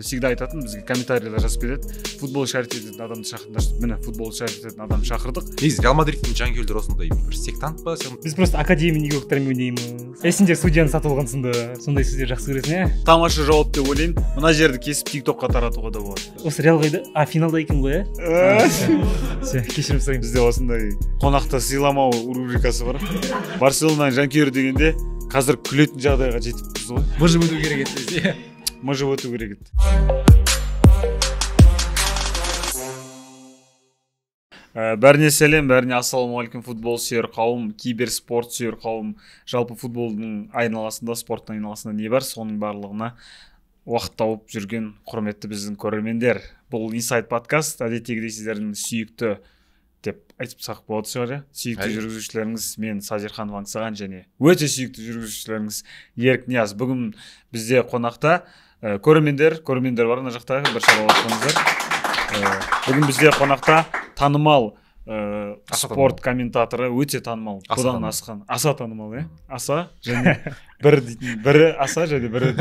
Всегда айтатын бізге комментарийлер жазып кетеді. Футбол шарит ететін адамды шақырыңдар. Міне футбол шарит ететін адамды шақырдық. Негізі Реал Мадридтің жанкүйерлері осындай бір сектант па? Біз просто академия неге оқытармен ойнаймыз. Сендер судьяны сатып алғансыңдар. Сондай сөздер жақсы көресің, Тамаша жауап деп ойлаймын. Мына жерді кесіп TikTokқа таратуға да болады. Осы Реал қайда? Финалда екен ғой, кешірім сұраймын. Бізде осындай қонақта сыйламау рубрикасы бар. Барселонаның жанкүйері дегенде қазір күлетін жағдайға жетіппіз ғой. Мыжып өту керек еді. Мыжып өту керек еді. Бәріне сәлем, бәріне ассалаумағалейкум футбол сүйер қауым, киберспорт сүйер қауым, жалпы футболдың айналасында, спорттың айналасында не бар, соның барлығына уақыт тауып жүрген құрметті біздің көрермендер. Бұл Инсайд подкаст, әдеттегідей сіздердің сүйікті деп айтып сақ болады шығар, сүйікті жүргізушілеріңіз мен Сазерхан Ваңсаған және өте сүйікті жүргізушілеріңіз Ерік Нияз. Бүгін бізде қонақта көрермендер бар ана жақта, бір шаралатыңыздар. Бүгін бізде қонақта танымал спорт комментаторы, өте танымал, бұдан асқан, аса танымал, аса және бірі аса және бірі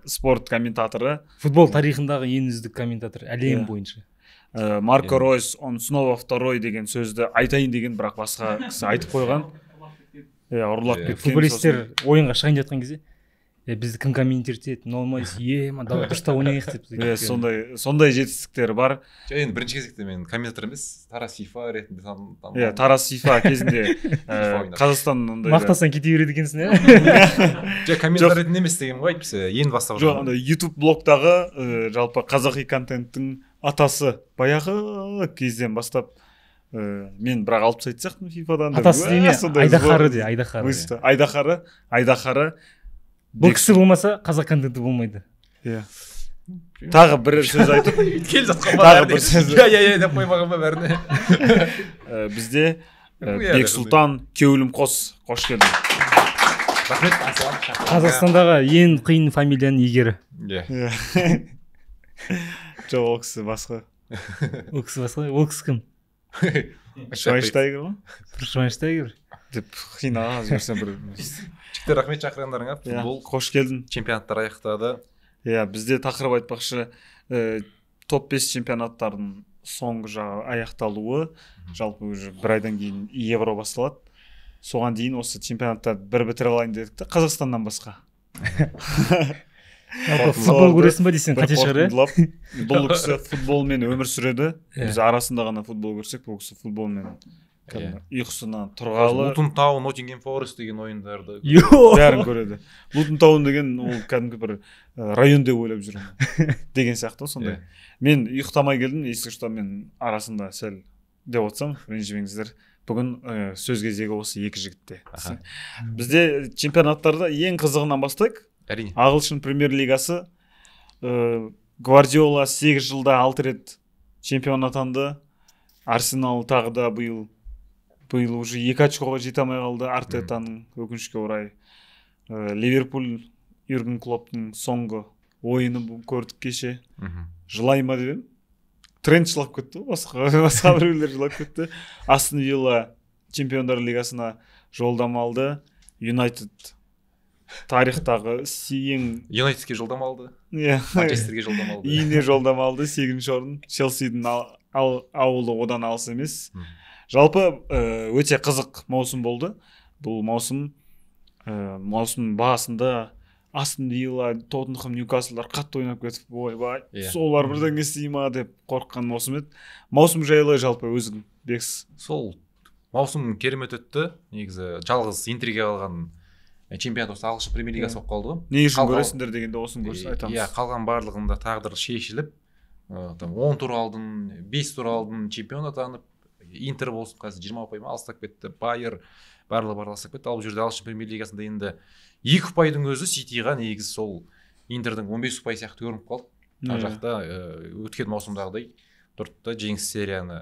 спорт комментаторы, футбол тарихындағы ең үздік комментатор әлем бойынша. Марко Ройс, он снова второй деген сөзді айтайын деген, бірақ басқа кісі айтып қойған. Ұрлап кеткен. Футболистер ойынға шығайын жатқан кезде бізді кім комментировать етеді, нормальс, дұрыстап ойнайық деп. Сондай жетістіктері бар. Енді бірінші кезекте мен комментатор емес, Тарас Сифа ретінде танымал. Тарас Сифа кезінде Қазақстанның мақтасаң кете береді екенсің, комментатор ретінде емес деген ғой, айтпаса, енді бастап жоқ, YouTube блогтағы жалпы қазақи контенттің атасы баяғы кезден бастап мен бірақ алып тастайтын сияқтымын FIFA-дан. Атасы деме, Айдахары. Бұл кісі болмаса қазақ контенті болмайды. Тағы бір сөз айтып кел жатқан ба бәріне. Деп қоймаған ба бәріне. Бізде Бексұлтан Кеулім қош келдің. Рахмет. Қазақстандағы ең қиын фамилияның егері. Жоқ, ол кісі басқа. Ол кісі кім? Швайнштайгер ма? Швайнштайгер деп қинаға жіберсем бір. Жігіттер, рахмет шақырғандарыңа. Футбол қош келдің. Чемпионаттар аяқтады. Бізде тақырып айтпақшы, топ 5 чемпионаттардың соңғы жағы аяқталуы, жалпы уже бір айдан кейін Евро басталады. Соған дейін осы чемпионаттарды бір бітіре алайын дедік те, Қазақстаннан басқа. Футбол көресің ба дейсің, қате шығар, Бұл кісі футболмен өмір сүреді. Біз арасында ғана футбол көрсек, бұл кісі футболмен ұйқысынан тұрғалы. Лутон Таун, Ноттингем Форест деген ойындарды бәрін көреді. Лутон Таун деген ол кәдімгі бір район деп ойлап жүрмін деген сияқты сондай. Мен ұйықтамай келдім, есік ұштармен арасында сәл деп отырсам, ренжімеңіздер. Бүгін сөз кезегі осы екі жігітте. Бізде чемпионаттарда ең қызығынан бастайық. Әрине. Ағылшын премьер лигасы. Гвардиола 8 жылда 6 рет чемпион атанды. Арсенал тағы да биыл уже 2 очкоға жете алмай қалды. Артетаның өкінішке орай. Ливерпуль Юрген Клопптың соңғы ойыны көрдік кеше. Жылай ма деп едім. Тренд жылап кетті, басқа біреулер жылап кетті. Астон Вилла чемпиондар лигасына жолдама алды. Юнайтед тарихтағы ең... Юнайтедке жолдама алды. Манчестерге жолдама алды. Үйіне жолдама алды, 8-ші орын. Челсидің ауылы одан алыс емес. Жалпы өте қызық маусым болды. Бұл маусым басында Астон Вилла, Тоттенхэм, Ньюкаслдар қатты ойнап кетіп, ойбай, солар бірдеңе істей ма деп қорыққан маусым еді. Маусым жайлы жалпы өзің бекс. Сол маусым керемет өтті. Негізі жалғыз интрига қалған чемпионат осы ағылшын премьер лигасы болып қалды ғой. Не үшін көресіңдер дегенде осын көрсін айтамыз. Қалған барлығында тағдыр шешіліп, 10 тур алдын, 5 тур алдын чемпион атанып, Интер болсын қазір 20 ұпаймен алыстап кетті, Байер барлығы алыстап кетті. Ал бұл жерде ағылшын премьер лигасында енді 2 ұпайдың өзі Ситиға негізі сол Интердің 15 ұпай сияқты көрініп қалды. Ар жақта өткен маусымдағыдай тұрды жеңіс серияны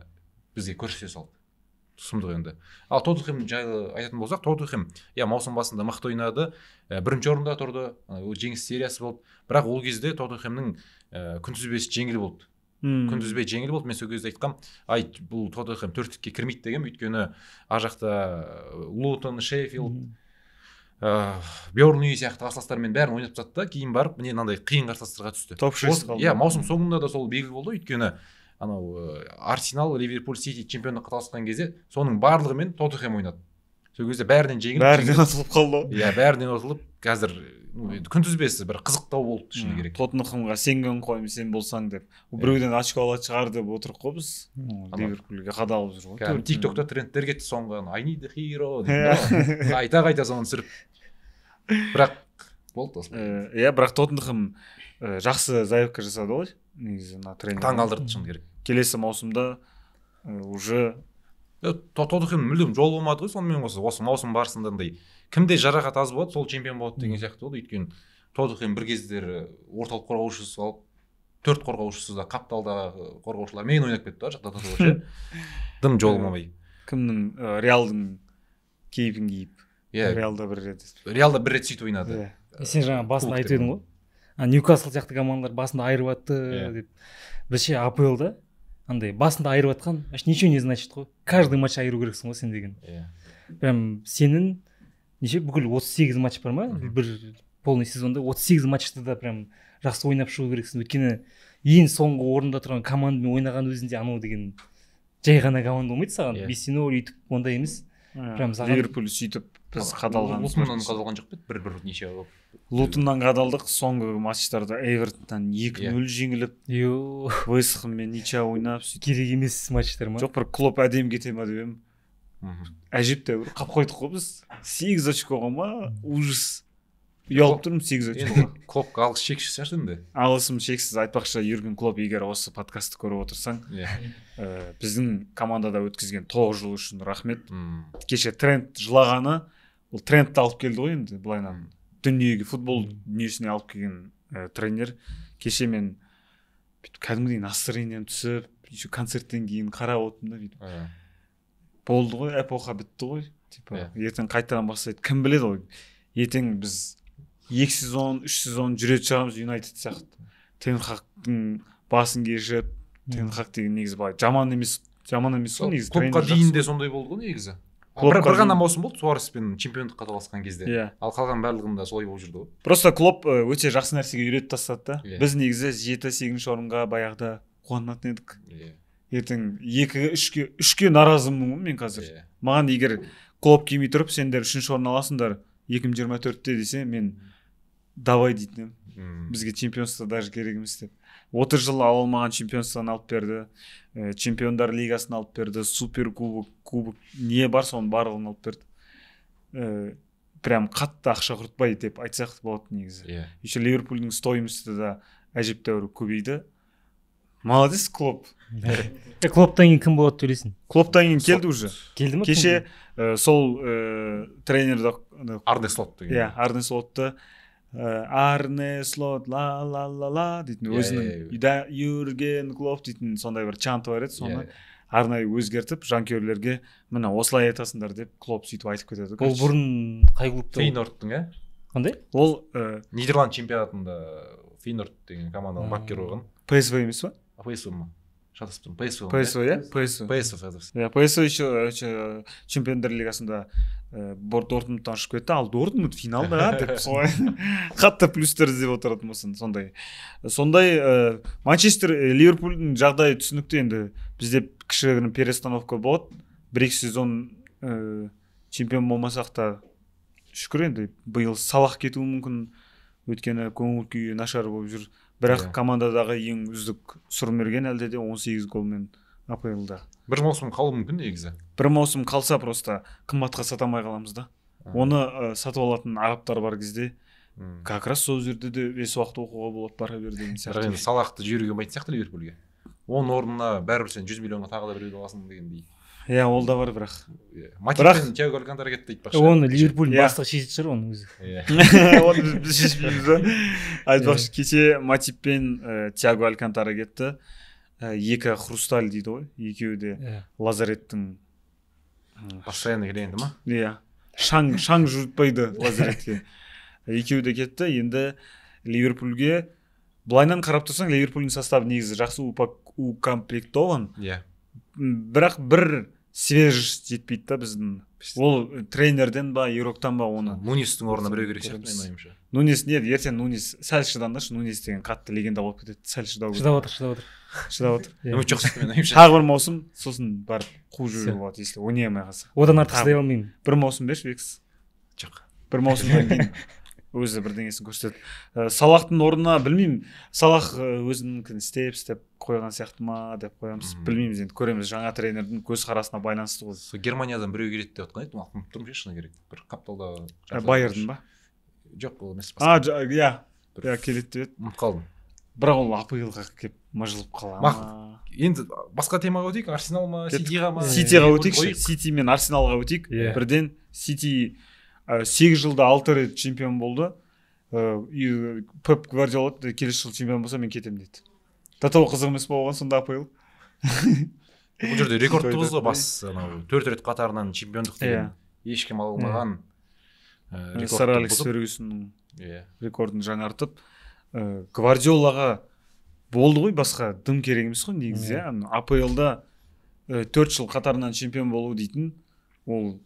бізге көрсете салды. Сұмдық енді. Ал Тоттенхэм жайлы айтатын болсақ, Тоттенхэм маусым басында мықты ойнады, бірінші орында тұрды, жеңіс сериясы болды. Бірақ ол кезде Тоттенхэмнің күнтізбесі жеңіл болды. Күнтізбе жеңіл болды. Мен сол кезде айтқам, бұл Тоттенхэм төрттікке кірмейді деген, өйткені ар жақта Лутон, Шеффилд, Бьорн сияқты қарсыластармен бәрін ойнап тастады да, кейін барып міне мынандай қиын қарсыластарға түсті. Топ-6 қалды. Иә, маусым соңында да сол белгілі болды, өйткені анау Арсенал, Ливерпуль, Сити чемпиондыққа таласқан кезде соның барлығымен Тоттенхэм ойнады. Сол кезде бәрінен жеңіліп, бәрінен ұтылып қалды. Иә, бәрінен ұтылып, қазір күнтізбесі бір қызықтау болды шыны керек. Тоттенхэмға сенген қойым сен болсаң деп. Біреуден очко алады шығар деп отырып қой біз. Ливерпульге қадалып жүр ғой. Кәдімгі TikTokта трендтер кетті соңғы I need a hero дейді. Қайта соны түсіріп. Бірақ болды осылай. Иә, бірақ Тоттенхэм жақсы заявка жасады ғой. Негізі мына тренер. Таңғалдырды шыны керек. Келесі маусымда уже Тоттенхэм мүлдем жол болмады ғой, сонымен қоса осы маусым барысында кімде жарақат аз болады, сол чемпион болады деген сияқты болды. Өйткені Тоттенхэм бір кездері орталық қорғаушысы алып, 4 қорғаушысы да қапталдағы қорғаушылармен ойнап кетті да, жақта тұрып. Дым жол болмай. Кімнің Реалдың кейпін киіп. Иә. Реалда бір рет сөйтіп ойнады. Сен жаңа басында айтып едің ғой. Ньюкасл сияқты командалар басында айырып атты деп. Бізде АПЛ-да андай басында айырып атқан, ничего не значит қой. Каждый матч айыру керексің ғой сен деген. Прям сенің неше бүкіл 38 матч бар ма? Бір полный сезонда 38 матчты да прям жақсы ойнап шығу керексің. Өйткені ең соңғы орында тұрған командамен ойнаған өзінде анау деген жай ғана команда болмайды саған. Бесино өйтіп ондай емес. Прям Ливерпуль сөйтіп біз қадалған. Лутоннан қадалған жоқ па? Бір неше болып. Лутоннан қадалдық, соңғы матчтарда Эвертоннан 2-0 жеңіліп, Вест Хэммен ничего ойнап, керек емес матчтар ма? Жоқ, бір Клоп әдем кете ма деп едім. Әжептәуір қап қойдық қой біз. 8 очкоға ма? Ужас. Ұялып тұрмын 8 очкоға. Клопқа алғыс шексіз шығар енді. Алғысым шексіз. Айтпақшы, Юрген Клоп егер осы подкастты көріп отырсаң, біздің командада өткізген 9 жыл үшін рахмет. Кеше Трент жылағаны, ол Трентті алып келді ғой енді, былайынан. Дүниеге, футбол дүниесіне алып келген тренер. Кеше мен кәдімгідей настроением түсіп, еще концерттен кейін қарап отырдым да, болды ғой, эпоха бітті ғой. Ертең қайтадан бастайды. Кім біледі ғой. Ертең біз 2 сезон, 3 сезон жүретін шығармыз Юнайтед сияқты. Тен Хагтың басын кешіп, Тен Хаг деген негізі былай жаман емес ғой негізі. Клопқа дейін де сондай болды ғой негізі. Бір ғана маусым болды Суареспен чемпиондыққа таласқан кезде. Ал қалған барлығында солай болып жүрді ғой. Просто Клоп өте жақсы нәрсеге үйретіп тастады да. Біз негізі 7-8 орынға баяғыда қуанатын едік. Ертең 2-3-ке наразымын мен қазір. Маған егер Клоп келмей тұрып, сендер 3-ші орын аласыңдар 2024-те десе, мен давай дейтінім. Бізге чемпионство даже керек емес деп. 30 жыл ала алмаған чемпионствоны алып берді. Чемпиондар лигасын алып берді. Супер кубок не бар, соның барлығын алып берді. Прям қатты ақша құртпай деп айтсақ болады негізі. Еще Ливерпульдің стоимости да әжептәуір көбейді. Молодец, Клоп. Клоптан кейін кім болады төлесін? Клоптан кейін келді уже. Келді ма? Кеше сол тренерді Арне Слот деген. Иә, Арне Слотты Арне Слот ла дейтін өзінің Юрген Клоп дейтін сондай бір чанты бар еді, соны арнайы өзгертіп жанкүйерлерге міне осылай айтасыңдар деп Клоп сөйтіп айтып кетеді. Ол бұрын қай клубта? Фейнордтың, иә? Қандай? Ол Нидерланд чемпионатында Фейнорд деген команданың бапкері болған. PSV емес па? PSV ма? Шатаспын. PSV, иә? PSV еще чемпиондар лигасында Дортмундтан ұшып кетті, ал Дортмунд финалда деп солай қатты плюстер іздеп отыратын болсын. Сондай Манчестер Ливерпульдің жағдайы түсінікті енді. Бізде кішігірім перестановка болады. 1-2 сезон чемпион болмасақ та шүкір енді биыл Салах кетуі мүмкін, өйткені көңіл күйі нашар болып жүр. Бірақ командадағы ең үздік Сұрмерген әлде де 18 голмен АПЛ-да. Бір маусым қалу мүмкін негізі. Бір маусым қалса просто қымбатқа сата алмай қаламыз да. Оны сатып алатын арабтар бар кезде как раз сол жерде де бес уақыт оқуға болады бара бер деген сияқты. Бірақ енді Салахты жіберуге болмайтын сияқты Ливерпульге. Оның орнына бәрібір сен 100 миллионға тағы да біреуді аласың дегендей. Иә, ол да бар бірақ. Матиппен Тиаго Алькантара кетті айтпақшы. Оны Ливерпуль бастығы шешетін шығар оның өзі. Оны біз шешпейміз да. Айтпақшы, кеше Матиппен Тиаго Алькантара кетті. Екі хрусталь дейді ғой. Екеуі де лазареттің постоянно келеді ма? Иә. Шаң жұртпайды лазаретке. Екеуі де кетті. Енді Ливерпульге былайынан қарап тұрсаң, Ливерпульдің составы негізі жақсы укомплектован. Иә. Бірақ бір свежесть жетпейді да біздің. Ол тренерден ба игроктан ба оны. Нунестің орнына біреу керек сияқты менің ойымша. Нунес не ертең Нунес сәл шыдаңдаршы, Нунес деген қатты легенда болып кетеді, сәл шыдау керек. Шыдап отыр. Үміт жоқ сияқты менің ойымша. Тағы бір маусым сосын барып қуып жіберуге болады, если ойнай алмай қалса. Одан артық шыдай алмаймын. Бір маусым берші Бекс. Жоқ. Бір маусымдан кейін өзі бірдеңесін көрсетеді. Салахтың орнына білмеймін, Салах өзінікін істеп қойған сияқты ма деп қоямыз. Білмейміз енді, көреміз, жаңа тренердің көзқарасына байланысты ғой. Германиядан біреу келеді деп отқан еді, ұмытып тұрмын шыны керек. Бір қапталда. Байердің ба? Жоқ, ол емес. Иә, келеді деп еді. Ұмытып қалдым. Бірақ ол АПЛ-ға келіп мыжылып қала ма? Енді басқа темаға өтейік, Арсенал ма, Ситиға ма? Ситиға өтейікші. Сити мен Арсеналға өтейік. Бірден Сити 8 жылда 6 рет чемпион болды. Пеп Гвардиола келесі жыл чемпион болса мен кетемін дейді. До того қызық емес болған сонда АПЛ. Бұл жерде рекордты бұзды, бас 4 рет қатарынан чемпиондық деген ешкім ала алмаған. Сэр Алекс Фергюсонның рекордын жаңартып, Гвардиолаға болды ғой, басқа дым керек емес қой негізі. АПЛ-да 4 жыл қатарынан чемпион болу дейтін, ол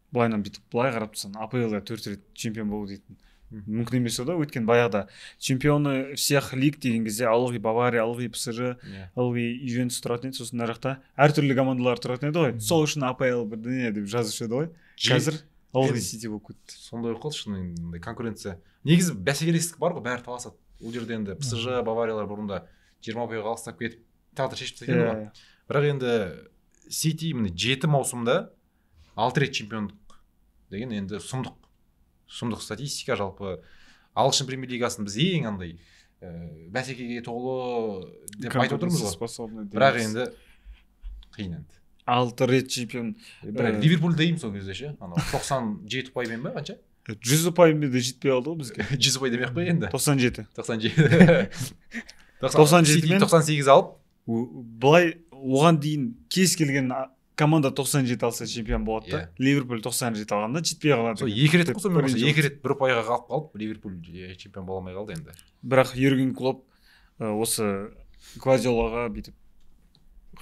былайынан бүйтіп былай қарап тұрсаң, АПЛ-да 4 рет чемпион болу дейтін мүмкін емес да, өйткені баяғыда чемпионы всех лиг деген кезде ылғи Бавария, ылғи ПСЖ, ылғи Ювентус тұратын еді, сосын ар жақта әртүрлі командалар тұратын еді ғой. Сол үшін АПЛ бірдеңе деп жазушы еді ғой. Қазір ылғи Сити болып кетті. Сондай болып қалды шынымен конкуренция. Негізі бәсекелестік бар ғой, бәрі таласады. Ол жерде енді ПСЖ, Бавариялар бұрында 20 ұпайға алыстап кетіп тағдыр шешіп тастаған ғой. Бірақ енді Сити міне 7 маусымда 6 рет чемпиондық деген енді сұмдық статистика. Жалпы ағылшын премьер лигасын біз ең андай бәсекеге толы деп айтып отырмыз ғой. Бірақ енді қиын енді. 6 рет чемпион. Бірақ Ливерпуль деймін сол кезде ше. 97 ұпаймен ба қанша? 100 ұпаймен де жетпей қалды ғой бізге. 100 ұпай демей ақ қой енді. 97 98 алып. Былай оған дейін кез келген команда 97 алса чемпион болады да. Ливерпуль 97 алғанда жетпей қалады. Сол 2 рет қосып мен 2 рет 1 ұпайға қалып Ливерпуль чемпион бола алмай қалды енді. Бірақ Юрген Клоп осы Гвардиолаға бүйтіп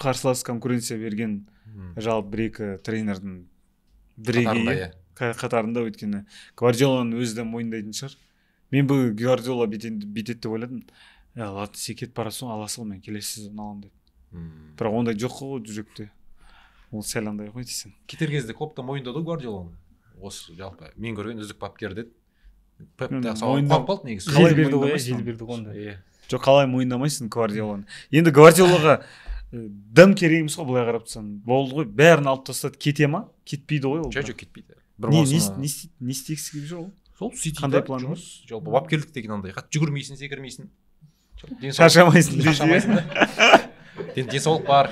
қарсылас конкуренция берген жалпы бір-екі тренердің бірегейі қатарында, өйткені Гвардиоланың өзі де мойындайтын шығар. Мен бұл Гвардиола бүйтеді деп ойладым. Ладно, сен кетіп барасың, аласың, мен келесі сезон аламын деп. Бірақ ондай жоқ қой жүректе. Ол сәл андай ғой дейсің. Кетер кезде Клопта мойындады Гвардиоланы. Осы жалпы мен көрген үздік бапкер деді. Пеп те сауал қойып қалды негізі. Жел берді ғой онда. Жоқ, қалай мойындамайсың Гвардиоланы. Енді Гвардиолаға дым керек емес қой, былай қарап тұрсаң. Болды ғой, бәрін алып тастады, кете ма? Кетпейді ғой ол. Жоқ, кетпейді. Не істегісі келіп жүр ол? Сол Сити қандай план бар? Жалпы бапкерлік деген андай. Жүгірмейсің, секірмейсің. Шаршамайсың. Денсаулық бар.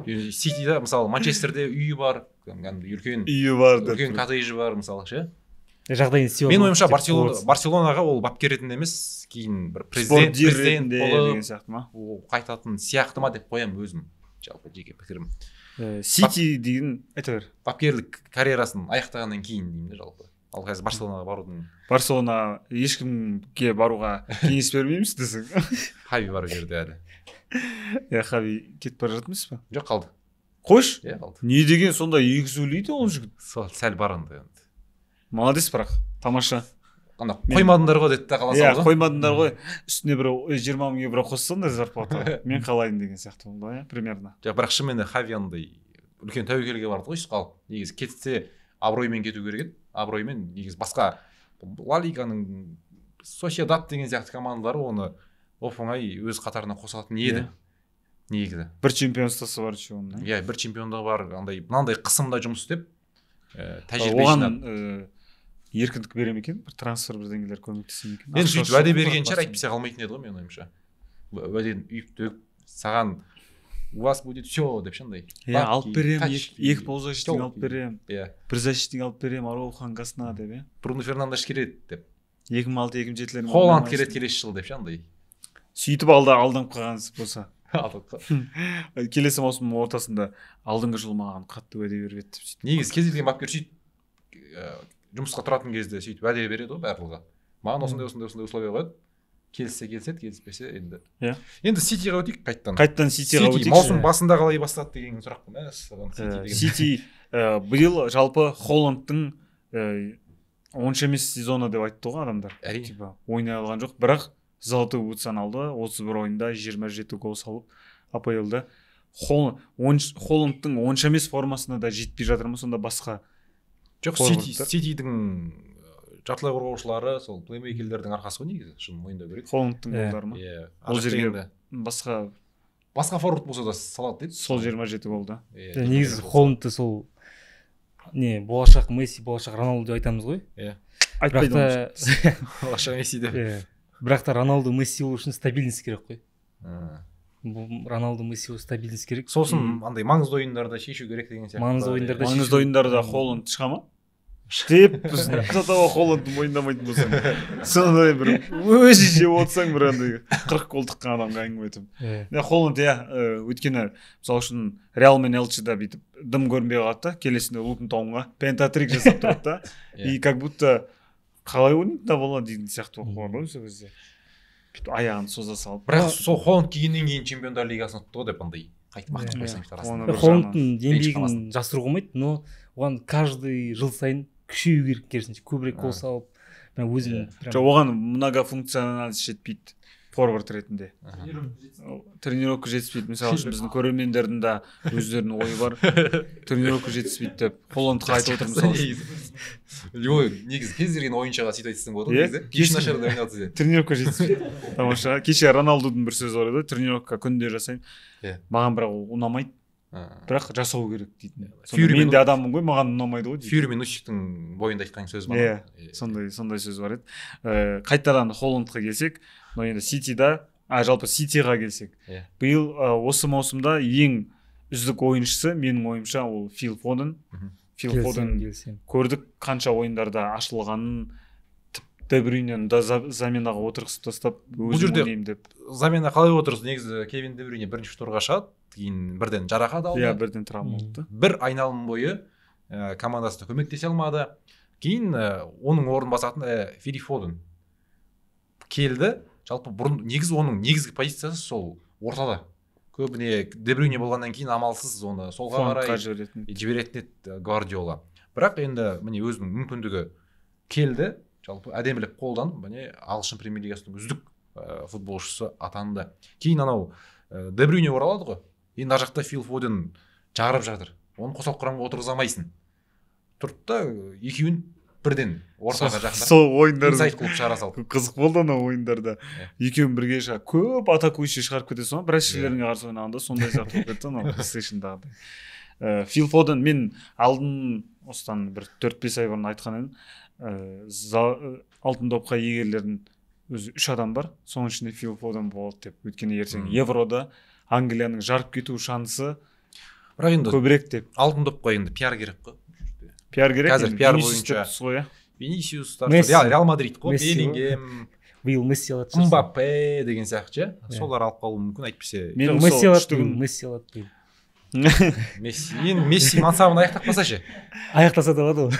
Ситиде мысалы Манчестерде үйі бар, үлкен коттеджі бар мысалы ше. Жағдайын істеп. Мен ойымша Барселонаға ол бапкер ретінде емес, кейін бір президент деген сияқты ма? Қайтатын сияқты ма деп қоямын өзім. Жалпы жеке пікірім. Сити деген айта бер. Бапкерлік карьерасын аяқтағаннан кейін деймін жалпы. Ал қазір Барселонаға барудың. Барселона ешкімге баруға кеңес бермейміз десең. Хави бар жерде әлі. Хави кетіп бара жатыр емес па? Жоқ, қалды. Қойш? Қалды. Не деген сонда екі сөйлейді ол жігіт? Сәл бар енді. Молодец, бірақ тамаша. Ана қоймадыңдар ғой деді да қаласаңыз. Қоймадыңдар ғой. Үстіне бір 20 мың евро қоссаңдар зарплата. Мен қалайын деген сияқты болды, примерно. Жоқ, бірақ шынымен Хави андай үлкен тәуекелге барды ғой, қалып. Негізі кетсе абыроймен кету керек еді. Абыроймен негізі басқа Ла Лиганың Сосьедад деген сияқты командалары оны оп-оңай өз қатарына қосатын еді. Негізі. Бір чемпионствосы бар еще оның. Иә, бір чемпиондығы бар, андай мынандай қысымда жұмыс істеп, тәжірибе жинап. Оған еркіндік бере ме екен? Бір трансфер бірдеңелер көмектесе ме екен? Енді сөйтіп уәде берген шығар, әйтпесе қалмайтын еді ғой менің ойымша. Уәдені үйіп төгіп, саған у вас будет все деп шандай. Алып берем, екі полузащитник алып берем. Бір защитник алып берем, Ароухан қасына деп. Бруно Фернандеш келеді деп. 2006-2007-лерін Холланд келеді келесі жыл деп шандай. Сөйтіп алданып қалған болса. Келесі маусымның ортасында алдыңғы жыл маған қатты уәде беріп еді. Негізі кез келген бапкер сөйтіп жұмысқа тұратын кезде сөйтіп уәде береді ғой барлығы. Маған осындай условия қояды. келіссе келіседі, келіспесе енді. Иә. Енді Ситиға өтейік қайттан. Қайттан Ситиға өтейік. Маусым басында қалай бастады деген сұрақ қой. Сити биыл жалпы Холландтың онша емес сезоны деп айтты ғой адамдар. Әрине. Ойнай алған жоқ, бірақ золотой бутсан алды. 31 ойында 27 гол салып АПЛ-да. Холландтың онша емес формасына да жетпей жатыр ма, сонда басқа? Жоқ, Ситидің жартылай қорғаушылары сол плеймейкерлердің арқасы ғой негізі, шын мойындау керек. Холландтың голдары ма? Ол жерге басқа форвард болса да салады дейді. Сол 27 голда. Негізі Холландты сол болашақ Месси, болашақ Роналду деп айтамыз ғой. Айтпайды. Болашақ Месси деп. Бірақ та Роналду, Месси болу үшін стабильность керек қой. Роналду, Месси болу стабильность керек. Сосын андай маңызды ойындарда шешу керек деген сияқты. Маңызды ойындарда Холланд шыға ма? Деп затаба Холландты мойындамайтын болсаң, сондай бір өзінше отырсаң бір андай 40 гол тыққан адамға әңгіме айтамын. Холланд өйткені мысалы үшін Реал мен Элчеда бүйтіп дым көрінбей қалады да, келесінде Лутон Таунға пентатрик жасап тұрады да, и как будто қалай ойнайды да болады дейтін сияқты оқыған ғой сол кезде. Бүйтіп аяғын соза салып. Бірақ сол Холланд келгеннен кейін Чемпиондар Лигасын ұтты ғой деп андай қайтып мақтап қойсаң арасында. Холландтың еңбегін жасыру қылмайды, но оған каждый жыл сайын күшею керек, керісінше көбірек гол салып, өзін оған многофункциональность жетпейді форвард ретінде. Тренировка жетіспейді. Мысалы үшін біздің көрермендердің де өздерінің ойы бар. Тренировка жетіспейді деп Холландқа айтып отыр мысалы. Негізі кез келген ойыншыға сөйтіп айтсаң болады ғой негізі. Кеш нашар да ойнады десе. Тренировка жетіспейді. Тамаша. Кеше Роналдудың бір сөзі бар еді, тренировка күнде жасаймын. Маған бірақ ол ұнамайды. Бірақ жасау керек дейтін. Мен де адаммын ғой, маған ұнамайды ғой дейді. Фьюри мен Усиктің бойында айтқан сөз бар. Сондай сөз бар еді. Қайтадан Холландқа келсек, но енді Ситида, жалпы Ситиға келсек, биыл осы маусымда ең үздік ойыншысы менің ойымша ол Фил Фоден. Фил Фоден көрдік қанша ойындарда ашылғанын, Де Брюйнені да заменаға отырғызып тастап өзім ойнаймын деп. Замена қалай отырғызды? Негізі Кевин Де Брюйне бірінші штурға шығады, кейін бірден жарақат алды. Бірден травма болды. Бір айналым бойы командасына көмектесе алмады. Кейін оның орнын басатын Фил Фоден келді. Жалпы бұрын негізі оның негізгі позициясы сол ортада. Көбіне Де Брюйне болғаннан кейін амалсыз оны солға қарай жіберетін еді Гвардиола. Бірақ енді міне өзінің мүмкіндігі келді. Жалпы әдемілік қолданып, міне ағылшын премьер лигасының үздік футболшысы атанды. Кейін анау Де Брюйне оралады ғой. Енді ар жақта Фил Фоден жағырып жатыр. Оны қосалқы құрамға отырғыза алмайсың. Тұрды да екеуін бірден ортаға жақындап. Сол ойындар инсайд қылып шығара салды. Қызық болды анау ойындарда. Екеуін бірге көп атакующий шығарып кетесің ғой, біраз шілеріне қарсы ойнағанда сондай сияқты болып кетті анау PlayStation'дағыдай. Фил Фоден мен алдын осыдан бір 4-5 ай бұрын айтқан едім. Алтын допқа иегерлердің өзі 3 адам бар, соның ішінде Фил Фоден болады деп. Өйткені ертең Еврода Англияның жарып кету шансы көбірек деп. Алтын допқа енді пиар керек қой. Пиар керек. Қазір пиар бойынша Винисиус, Реал Мадрид қой, Беллингем, биыл Месси алады. Мбаппе деген сияқты, солар алып қалуы мүмкін, әйтпесе. Месси алады. Месси мансабын аяқтап ше? Аяқтаса да алады ғой.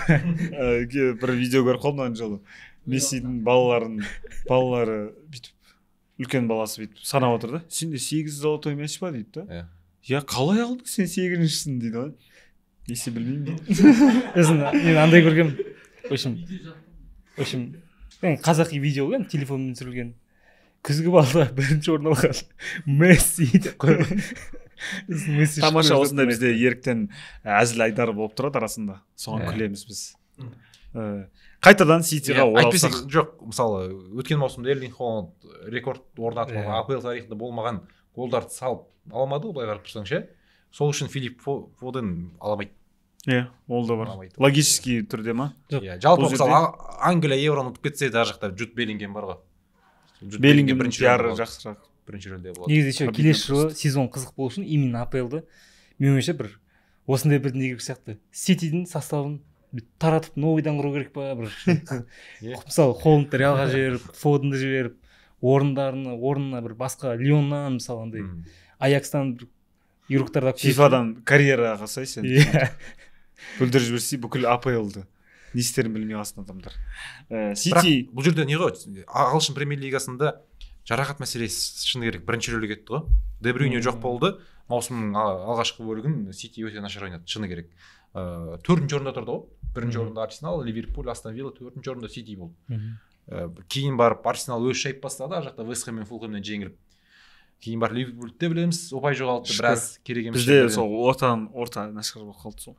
Бір видео көріп қалдым ана жылы. Мессидің балалары бүйтіп үлкен баласы бүйтіп санап отыр да. Сенде 8 золотой мяч па дейді да. Я қалай алдың сен 8-шісін дейді ғой. Месси білмеймін дейді. Мен андай көргем. В общем, қазақи видео екен, телефонмен түсірілген. Күзгі балда бірінші орын алған Месси деп қойған. Тамаша, осындай бізде еріктен әзіл айдар болып тұрады арасында. Соған күлеміз біз. Қайтадан Ситиға оралсақ. Жоқ, мысалы, өткен маусымда Эрлинг Холланд рекорд орнатып алған, АПЛ тарихында болмаған голдарды салып алмады ғой, былай қарап тұрсаң ше. Сол үшін Филип Фоден аламайды. Ол да бар. Логический түрде ма? Жалпы мысалы Англия Евроны ұтып кетсе де ар жақта Джуд Беллингем бар ғой. Беллингемнің пиары жақсырақ. Бірінші рөлде болады. Негізі еще келесі жылы сезон қызық болу үшін именно АПЛ-ды мен ойымша бір осындай бір не керек сияқты. Ситидің составын таратып новыйдан құру керек па бір. Мысалы Холландты Реалға жіберіп, Фоденді жіберіп, орнына бір басқа Лионнан мысалы андай Аякстан игроктарды алып FIFA-дан карьераға сай сен. Бүлдіріп жіберсе бүкіл АПЛ-ды. не істерін білмей қалсын адамдар. Бірақ Сити бұл жерде не ғой, ағылшын премьер лигасында жарақат мәселесі шыны керек бірінші рөлге кетті ғой. Де Брюйне жоқ болды, маусымның алғашқы бөлігін Сити өте нашар ойнады, шыны керек. 4-ші орында тұрды ғой. Бірінші орында Арсенал, Ливерпуль, Астон Вилла, 4-ші орында Сити болды. Кейін барып Арсенал өз шайып бастады, ар жақта Вест Хэм мен Фулхэмнен жеңіліп. Кейін барып Ливерпульді де білеміз, ұпай жоғалтты, біраз керек емес. бізде сол орта нашар болып қалды сол.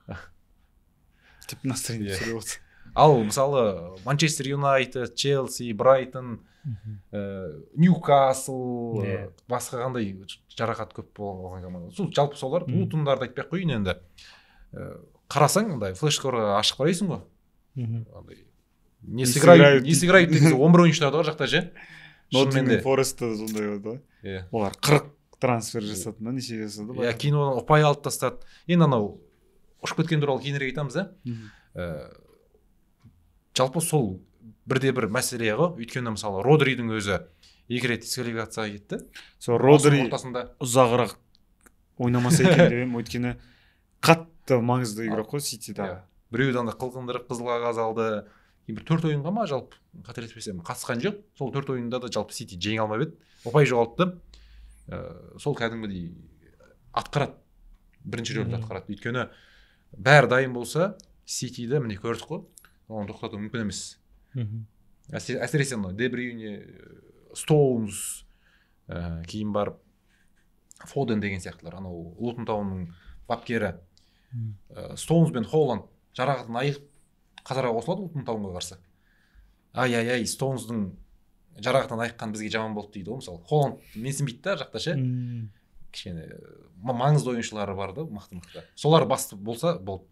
Тіп настроение түсіріп отыр. Ал мысалы Манчестер Юнайтед, Челси, Брайтон, Ньюкасл, басқа қандай жарақат көп болған команда. Сол жалпы солар Лутондарды айтпай ақ қояйын енді. Қарасаң андай флеш-скорға ашық қарайсың ғой. Андай не сыграют деген 11 ойыншы тұрады ғой жақта же. Ноттингем Форестта сондай болды ғой. Олар 40 трансфер жасады ма, неше жасады ба? Кейін оны ұпай алып тастады. Енді анау ұшып кеткен туралы кейінірек айтамыз, жалпы сол бірде-бір мәселе ғой. Өйткені мысалы Родридің өзі 2 рет дисквалификацияға кетті. Сол Родри ұзағырақ ойнамаса екен деп едім, өйткені қатты маңызды игрок қой Ситидағы. Біреуді анда қылқындырып қызыл қағаз алды. Бір 4 ойынға ма жалпы қателеспесем қатысқан жоқ. Сол 4 ойында да жалпы Сити жеңе алмап еді. Ұпай жоғалтты. Сол кәдімгідей атқарады. Бірінші рөлді атқарады. Өйткені бәрі дайын болса, Ситиді міне көрдік қой. Оны тоқтату мүмкін емес. Әсіресе Де Брюйне, Стоунс, кейін барып Фоден деген сияқтылар. Анау Лутон Таунның бапкері Стоунс бен Холланд жарақатын айығып қазарға қосылады Лутон Таунға қарсы. Ай, Стоунсдың жарақатынан айыққан бізге жаман болды дейді ғой. Мысалы Холланд менсінбейді да жақта ше. Кішкене маңызды ойыншылары бар да, мықты. Солар басты болса болды.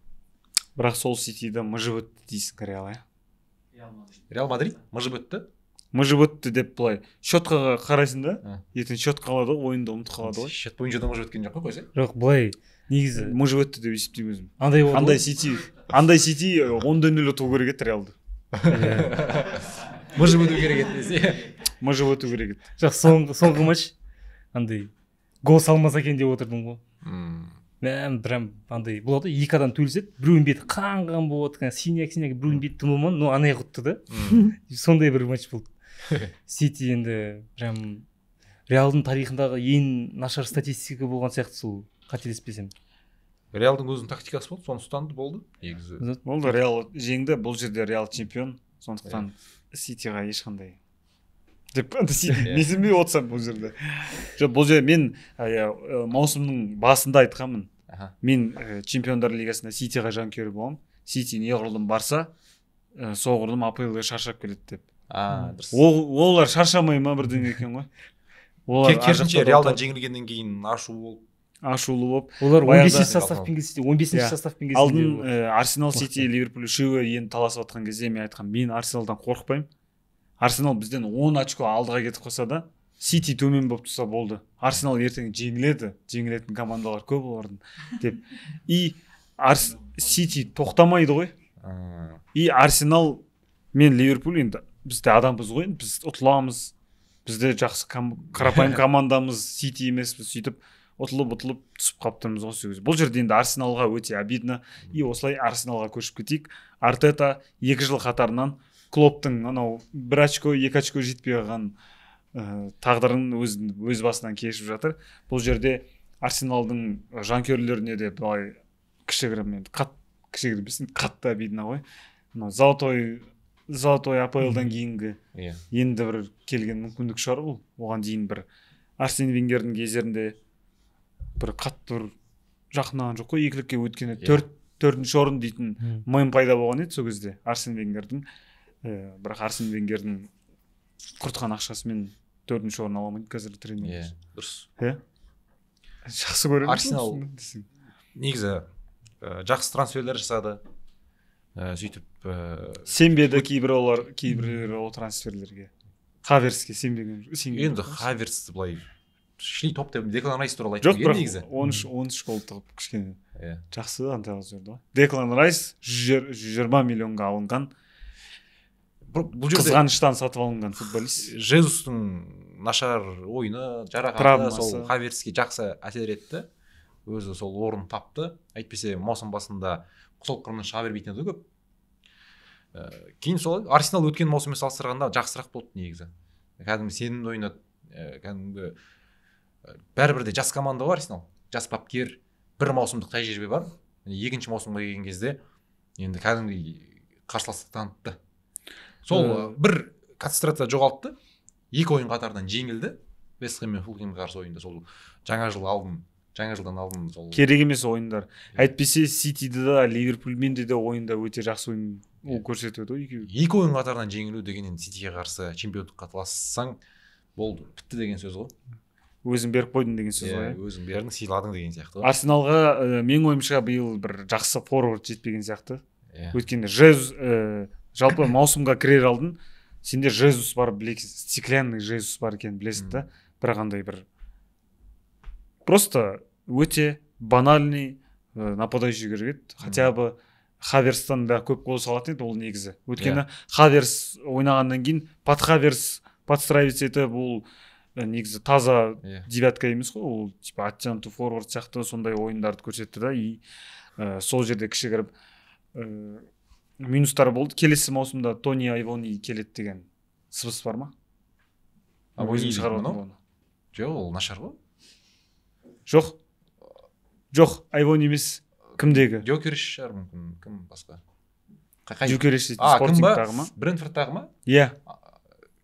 Бірақ сол Ситиді мыжып өтті дейсің Реал, Реал Мадрид мыжып өтті? Мыжып өтті деп былай счетқа қарайсың да, ертең счет қалады ғой, ойынды ұмытып қалады ғой. Счет бойынша да мыжып өткен жоқ қой қойса. Жоқ, былай негізі мыжып өтті деп есептеймін өзім. Андай Сити 10-0 ұту керек еді Реалды. Мыжып өту керек еді десе. Мыжып өту керек еді. Жоқ, соңғы матч андай гол салмаса екен деп отырдым ғой. Прям андай болады, екі адам төліседі, біреудің беті қан болады, синяк біреудің беті тұмылман, но анаяқ ұтты да. Сондай бір матч болды. Сити енді прям Реалдың тарихындағы ең нашар статистика болған сияқты, сол қателеспесем. Реалдың өзінің тактикасы болды, соны ұстанды, болды. Болды, Реал жеңді, бұл жерде Реал чемпион, сондықтан Ситиға ешқандай деп несінбей отырсам бұл жерде. Жоқ, бұл жерде мен маусымның басында айтқанмын. Мен чемпиондар лигасында Ситиға жанкүйер боламын. Сити неғұрлым барса, соғұрлым АПЛ-ға шаршап келеді деп. Олар шаршамай ма бірдеңе екен ғой. Керісінше Реалдан жеңілгеннен кейін ашулы болып. Олар 15-ші составпен келсе, 15-ші составпен келсе. Алдын Арсенал, Сити, Ливерпуль үшеуі енді таласып жатқан кезде мен айтқам, мен Арсеналдан қорықпаймын. Арсенал бізден 10 очко алдыға кетіп қалса да, Сити төмен болып тұрса болды. Арсенал ертең жеңілетін командалар көп олардың деп. И Сити тоқтамайды ғой. И Арсенал мен Ливерпуль енді бізде адамбыз ғой, біз ұтыламыз. Бізде жақсы қарапайым командамыз, Сити емеспіз, сөйтіп ұтылып түсіп қаптырмыз ғой. Бұл жерде енді Арсеналға өте обидно. И осылай Арсеналға көшіп кетейік. Артета 2 жыл қатарынан Клоптың анау 1 очко, 2 очко жетпей қалған тағдырын өз басынан кешіп жатыр. Бұл жерде Арсеналдың жанкүйерлеріне де былай кішігірім қатты обидно ғой. Золотой АПЛ-дан кейінгі енді бір келген мүмкіндік шығар бұл. Оған дейін бір Арсен Венгердің кездерінде бір қатты бір жақынаған жоқ қой, екілікке өткені 4-ші орын дейтін мем пайда болған еді сол кезде Арсен Венгердің. Бірақ Арсен Венгердің құртқан ақшасымен 4-ші орын ала алмайды қазір тренер. Дұрыс. Жақсы көремін. Арсенал негізі жақсы трансферлер жасады. Сөйтіп сенбеді кейбіреулер ол трансферлерге. Хаверске сенбеген. Енді Хаверс былай шли топ деп Деклан Райс туралы айтып келген негізі. 13 гол тығып кішкене жақсы антал жүрді ғой. Деклан Райс 120 миллионға алынған. Бұл жерде қызғаныштан сатып алынған футболист. Жезустың нашар ойыны, жарақаты сол Хаверске жақсы әсер етті. Өзі сол орын тапты. Әйтпесе маусым басында құсылып қырынан шыға бермейтін еді көп. кейін сол Арсенал өткен маусыммен салыстырғанда жақсырақ болды негізі. Кәдімгі сенімді ойнады, кәдімгі бәрібір де жас команда ғой Арсенал, жас бапкер, бір маусымдық тәжірибе бар. Екінші маусымға келген кезде енді кәдімгі қарсыластық танытты. Сол бір концентрация жоғалтты, 2 ойын қатардан жеңілді. Вест Хэм мен Фулхемге қарсы ойында сол жаңа жылдан алдын сол керек емес ойындар. Әйтпесе Ситиді да, Ливерпульмен де ойында өте жақсы ойын көрсетеді ғой екеуі. 2 ойын қатарынан жеңілу деген енді Ситиге қарсы чемпиондыққа талассаң болды, бітті деген сөз ғой. Өзің беріп қойдың деген сөз ғой. Өзің бердің, сыйладың деген сияқты ғой. Арсеналға менің ойымша биыл бір жақсы форвард жетпеген сияқты. Өйткені Жезус жалпы маусымға кірер алдын сендер Жезус бар білесіз, стеклянный Жезус бар екенін білесіз да, бірақ андай бір просто өте банальный нападающий керек еді. Хотя бы Хаверстан да көп гол салатын еді ол негізі. Өйткені Хаверс ойнағаннан кейін под Хаверс подстраиваться етіп ол негізі таза девятка емес қой, ол типа оттянутый форвард сияқты сондай ойындарды көрсетті да, и сол жерде кішігіріп минустары болды. Келесі маусымда Тони Айвони келеді деген сыбыс бар ма? Өзің шығарып отыр оны. Жоқ, ол нашар ғой. Жоқ, Айвони емес. Кімдегі? Джокериш шығар мүмкін, кім басқа? Джокериш дейді, спортингтағы ма? Брентфордтағы ма? Иә.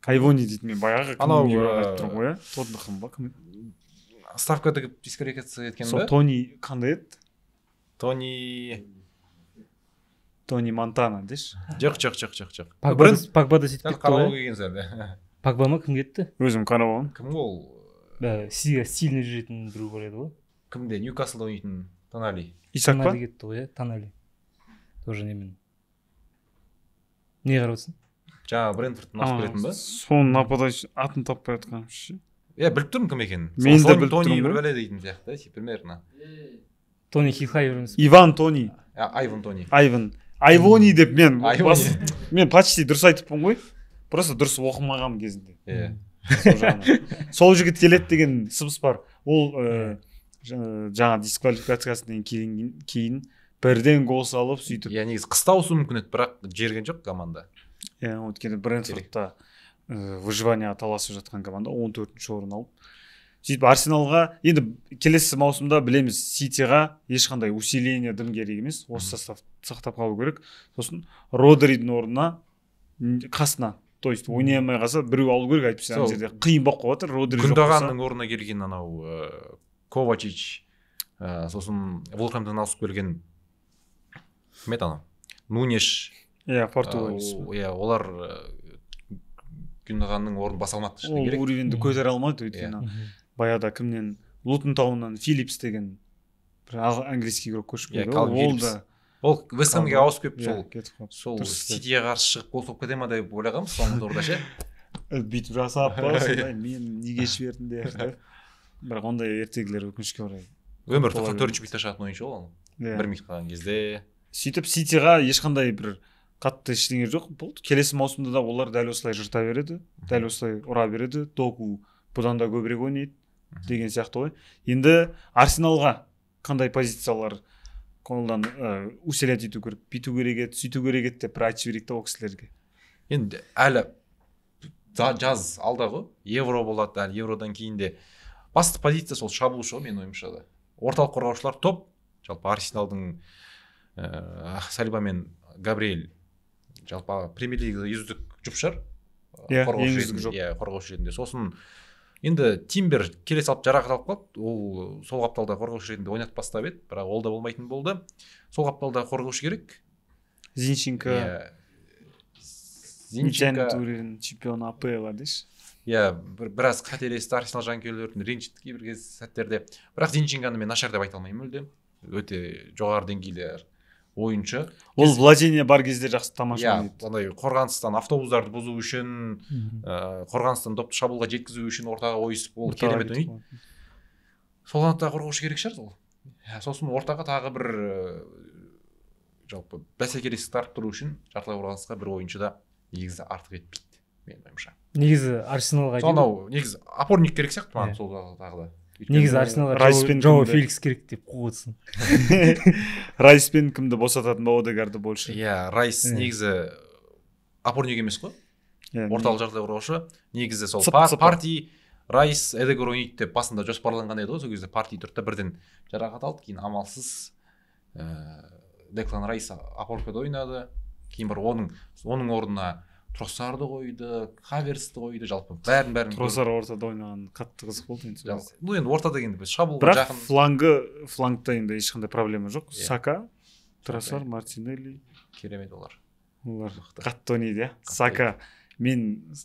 Айвони дейді, мен баяғы анау айтып тұрмын ғой, Тоттенхэм ба, кім? Ставкада дисквалификация еткен ба? Сол Тони қандай еді? Тони Монтана деші? Жоқ. Погба да сөйтіп кетті қарауға ғой. келген сәл. Погба ма, кім кетті? Өзім қарауым. Кім ол? Сізге стильный жүретін біреу бар еді ғой. Кімде? Ньюкаслда ойнайтын Тонали. Исак па? Тонали кетті ғой, Тонали. Тоже немен. Не қарап отырсың? Жаңа Брентфордтың ауысып келетін ба? Соның нападающий атын таппай жатқаным ше. Біліп тұрмын кім екенін. Мен де біліп Тони тұрмын. бір бәле дейтін сияқты, примерно. Тони Хилхайвер емес. Иван Тони. Айван Тони. Айвони деп мен почти дұрыс айтыппын ғой. Просто дұрыс оқымағам кезінде. Сол жігіт келеді деген сыбыс бар. Ол жаңа дисквалификациясынан кейін бірден гол салып сөйтіп. Негізі қыста ауысуы мүмкін еді, бірақ жерген жоқ команда. Өйткені Брентфордта выживание таласып жатқан команда 14-ші орын алып. Сөйтіп Арсеналға енді келесі маусымда білеміз, Ситиға ешқандай усиление дым керек емес, осы состав сақтап қалу керек. Сосын Родридің орнына қасына, то есть ойнай алмай қалса біреу алу керек, әйтпесе ана жерде қиын болып қалып жатыр. Родри жоқ болса. Күндағанның орнына келген анау Ковачич, сосын Вулхэмптон ауысып келген кім еді анау? Нунеш. Португалия. Олар Күндағанның орнын баса алмады. Ол уровеньді көтере алмады, өйткені баяда кімнен Лутон Тауннан Филлипс деген бір английский игрок көшіп келді. Ол Вест Хэмге ауысып келіп сол Ситиге қарсы шығып гол соғып кете ма деп ойлағанбыз соңында орда ше. Бүйтіп жасап па, сондай мен неге жібердім деп. Бірақ ондай ертегілер өкінішке орай. Өмір тоқсан 4-ші минутта шығатын ойыншы ол. 1 минут қалған кезде. Сөйтіп Ситиға ешқандай бір қатты ештеңе жоқ болды. Келесі маусымда да олар дәл осылай жырта береді, дәл осылай ұра береді. Доку бұдан да көбірек ойнайды деген сияқты ғой. Енді Арсеналға қандай позициялар қолдан усилять ету керек, бүйту керек еді, сөйту керек еді деп айтып жіберейік те ол кісілерге. Енді әлі жаз алда ғой, евро болады, әлі евродан кейін де басты позиция сол шабуылшы ғой менің ойымша да. Орталық қорғаушылар топ, жалпы Арсеналдың Салиба мен Габриэль жалпы премьер-лигада үздік жұпшар. Қорғаушы ретінде. Сосын енді Тимбер келе салып жарақат алып қалды. Ол сол қапталда қорғаушы ретінде ойнатып бастап еді, бірақ ол да болмайтын болды. Сол қапталда қорғаушы керек. Зинченко Турин чемпион АПЛ деші. Біраз қателесті Арсенал жанкүйерлерін ренжітті кейбір сәттерде. Бірақ Зинченконы мен нашар деп айта алмаймын мүлдем. Өте жоғары деңгейлі ойыншы. Ол владение бар кезде жақсы тамаша ойнайды. Андай қорғаныстан автобустарды бұзу үшін, қорғаныстан допты шабуылға жеткізу үшін ортаға ойысып, ол керемет ойнайды. Сол қанатта қорғаушы керек шығар сол. Сосын ортаға тағы бір жалпы бәсекелестік тартып тұру үшін жартылай қорғанысқа бір ойыншы да негізі артық етпейді менің ойымша. Негізі Арсеналға сонау негізі опорник керек сияқты маған сол тағы да. Негізі Арсеналға Жоу Феликс керек деп қуғытсын. Райспен кімді босататын ба, Одегарды больше. Райс негізі опорник емес қой, орталық жартылай қорғаушы. Негізі сол Парти, Райс, Эдегор ойнайды деп басында жоспарланған еді ғой. Сол кезде Парти тұрды да бірден жарақат алды, кейін амалсыз Деклан Райс опоркада ойнады. Кейін бір оның орнына Тросарды қойды, Хаверсті қойды, жалпы бәрін Тросар ортада ойнаған қатты қызық болды енді. Ну енді ортада енді біз шабуылға жақын. Бірақ флангта енді ешқандай проблема жоқ. Сака, Тросар, Мартинелли керемет олар қатты ойнайды. Сака мен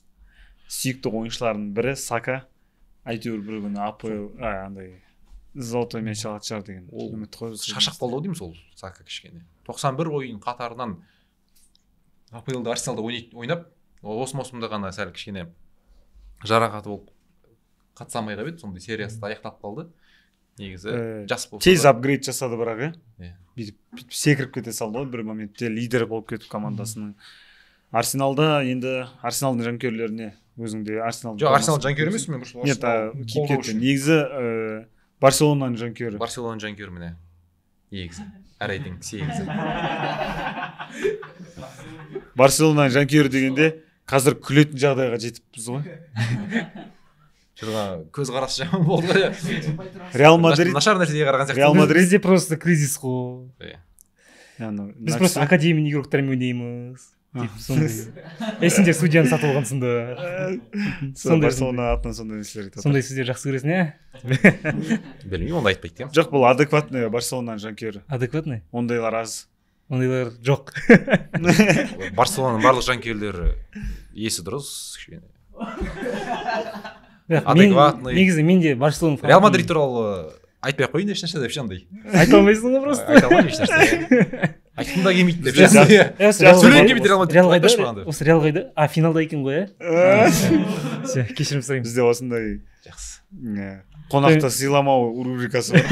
сүйікті ойыншылардың бірі Сака. Әйтеуір бір күні АПЛ андай золотой мяч алатын шығар деген үміт қойып. Шашақ болды дейміз ол Сака кішкене. 91 ойын қатарынан АПЛда Арсеналда ойнап, осы маусымда ғана сәл кішкене жарақаты болып қатыса алмай қалып еді, сондай сериясы аяқталып қалды. Негізі жас болса тез апгрейд жасады бірақ, бүйтіп секіріп кете салды ғой бір моментте, лидер болып кетіп командасының. Арсеналда енді Арсеналдың жанкүйерлеріне өзіңде Арсенал. Жоқ, Арсенал жанкүйері емес мен дұрыс. Нет, киіп кетті. Негізі Барселонаның жанкүйері. Барселонаның жанкүйері міне. Негізі. Әрайдың сегізі. Барселонаның жанкүйері дегенде қазір күлетін жағдайға жетіппіз ғой. Жырға көз қарасы жаман болды ғой. Реал Мадрид. Нашар нәрсеге қараған сияқты. Реал Мадридде просто кризис қой. Біз просто академия игроктермен ойнаймыз. Есіңде судьяны сатып алғансыңдар. Барселона атынан сондай нәрселер айтады. Сондай сөздер жақсы көресің, ә? Білмеймін, онда айтпайды деймін. Жоқ, бұл адекватный Барселонаның жанкүйері. Адекватный? Ондайлар аз. Ондайлар жоқ. Барселонаның барлық жанкүйерлері есі дұрыс кішкене. Адекватный. Негізі менде Барселона Реал Мадрид туралы айтпай ақ қойын ешнәрсе деп андай. Айта алмайсың ғой просто. Айта алмаймын ешнәрсе. Айтқым да келмейді деп. Сөйлегім келмейді Реал Мадрид. Осы Реал қайда? Финалда екен ғой, ә? Кешірім сұраймын. Бізде осындай жақсы. Қонақта сыйламау рубрикасы бар.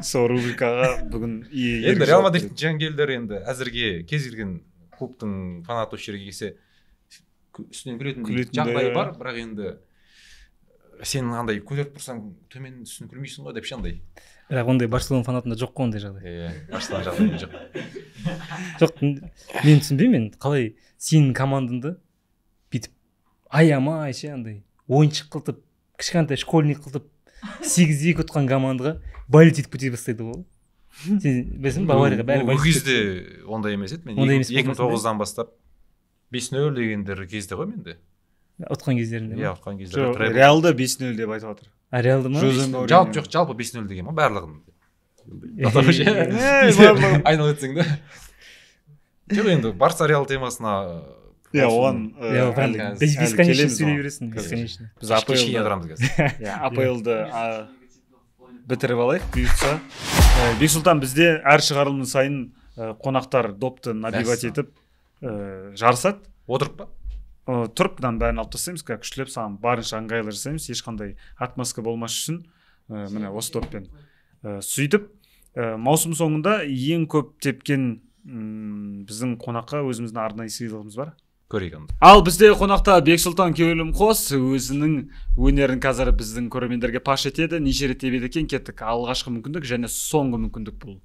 Сол рубрикаға бүгін енді Реал Мадрид жанкүйерлері енді әзірге кез келген клубтың фанаты осы жерге келсе үстінен күлетіндей жағдай бар, бірақ енді сен андай көтеріп тұрсаң төмен үстін күлмейсің ғой деп андай. Бірақ ондай Барселона фанатында жоқ қой ондай жағдай. Барселона жағдайы жоқ. Жоқ, мен түсінбеймін, қалай сенің командаңды бүйтіп аямай ше андай ойыншық қылтып, кішкентай школьник қылтып 8-2 ұтқан командаға болеть етіп кете бастайды ғой. Сен білесің, Баварияға бәрі болеть. Ол кезде ондай емес еді. Мен 2009-дан бастап 5-0 дегендер кезде ғой менде. Ұтқан кездерінде ма? Иә, ұтқан кездерінде. Реалда 5-0 деп айтып жатыр. Реалда ма? Жалпы 5-0 деген ма барлығын. Айналып өтсең да. Жоқ енді Барса Реал темасына оған бесконечно сөйлей бересің. Біз АПЛ-ды бітіріп алайық бұйыртса. Бексұлтан, бізде әр шығарылым сайын қонақтар допты набивать етіп жарысады. Отырып па? Тұрыптан бәрін алып тастаймыз, күштілеп саған барынша ыңғайлы жасаймыз, ешқандай отмазка болмас үшін міне осы доппен сөйтіп маусым соңында ең көп тепкен біздің қонаққа өзіміздің арнайы сыйлығымыз бар. Көрейік. Ал бізде қонақта Бексұлтан Кеулімқос өзінің өнерін қазір біздің көрермендерге паш етеді. Неше рет тебеді екен, кеттік. Алғашқы мүмкіндік және соңғы мүмкіндік бұл.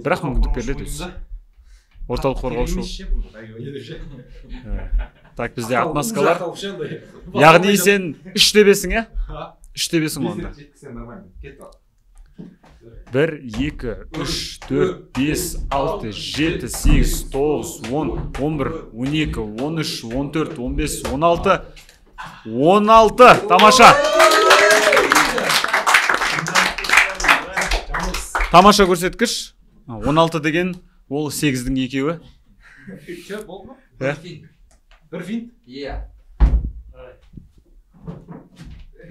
Бірақ мүмкіндік беріледі өзі. Орталық қорғаушы. Так, бізде отмазкалар. Яғни сен 3 тебесің, ә? 3 тебесің онда. 1, 2, 3, 4, 5, 6, 7, 8, 9, 10, 11, 12, 13, 14, 15, 16, 16. Тамаша. Тамаша көрсеткіш. 16 деген ол 8-дің екеуі. Бір финт? Иә.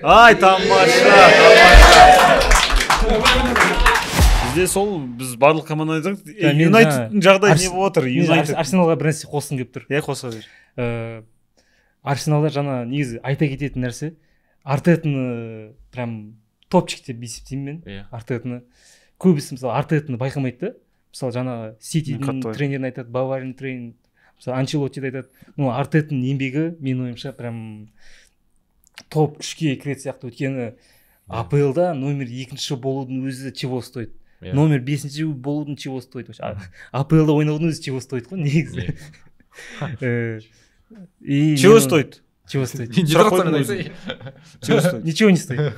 Ай, тамаша. Бізде сол, біз барлық команданы айтық. Юнайтедтің жағдайы не болып отыр? Арсеналға бір нәрсе қосқым келіп тұр. Қоса бер. Арсеналда жаңа негізі айта кететін нәрсе, Артетаны прям топчик деп есептеймін мен. Артетаны көбісі мысалы Артетаны байқамайды да. Мысалы жаңа Ситидің тренерін айтады, Баварияның тренерін, мысалы Анчелоттиді айтады. Ну, Артетаның еңбегі мен ойымша прям топ 3-ке кіреді сияқты. Өйткені АПЛда номер 2-ші болудың өзі чего стоит. Номер 5-ші болудың чего стоит. АПЛда ойнаудың өзі чего стоит қой негізі. Чего стоит? Чего стоит? Сұрақ қойдың өзің. Чего стоит? Ничего не стоит.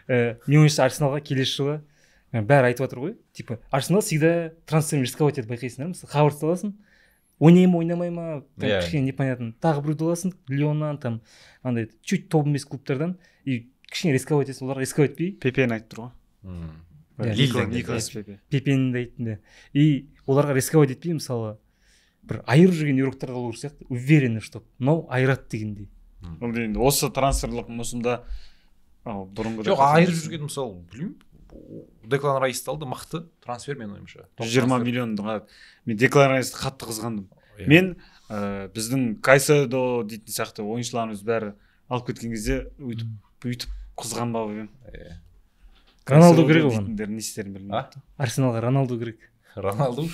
Мен ойымша Арсеналға келесі жылы бәрі айтып жатыр ғой, типа Арсенал всегда трансфермен рисковать етіп байқайсыңдар, мысалы Хавардсты аласың, ойнай ма ойнамай ма, кішкене непонятно, тағы біреуді аласың Лионнан, там андай чуть топ емес клубтардан, и кішкене рисковать етесің, оларға рисковать етпей. Пепені айтып тұр ғой. Николас Пепе. Пепені айтты да. И оларға рисковать етпей, мысалы бір айырып жүрген игроктар болу керек сияқты, уверенный, что мынау айырады дегендей. Ол енді осы трансферлік маусымда бұрынғы жоқ айырып жүрген, мысалы білмеймін, Деклан Райсты алды, мықты трансфер менің ойымша. 20 миллионға мен Деклан Райсты қатты қызғандым. Мен біздің Кайседо дейтін сияқты ойыншыларымыз бәрі алып кеткен кезде өйтіп қызғанбап едім. Роналду керек оған. Не істерін білмейді. Арсеналға Роналду керек. Роналду?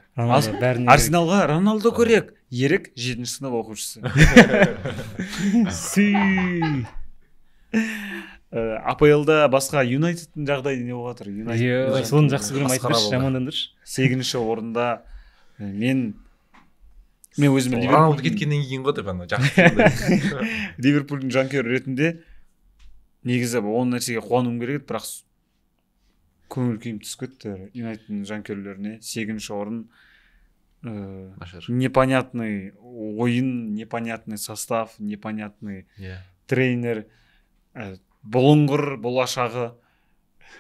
Арсеналға Роналду керек. Ерік 7-ші сынып оқушысы. АПЛда басқа Юнайтедтің жағдайы не болып жатыр? Соны жақсы көремін, айтып берші, жамандандыршы. 8-ші орында мен өзім Роналду кеткеннен кейін ғой деп жақсы. Ливерпульдің жанкүйері ретінде негізі он нәрсеге қуануым керек еді, бірақ көңіл күйім түсіп кетті. Юнайтедтің жанкүйерлеріне 8-ші орын, непонятный ойын, непонятный состав, непонятный тренер, бұлыңғыр, болашағы.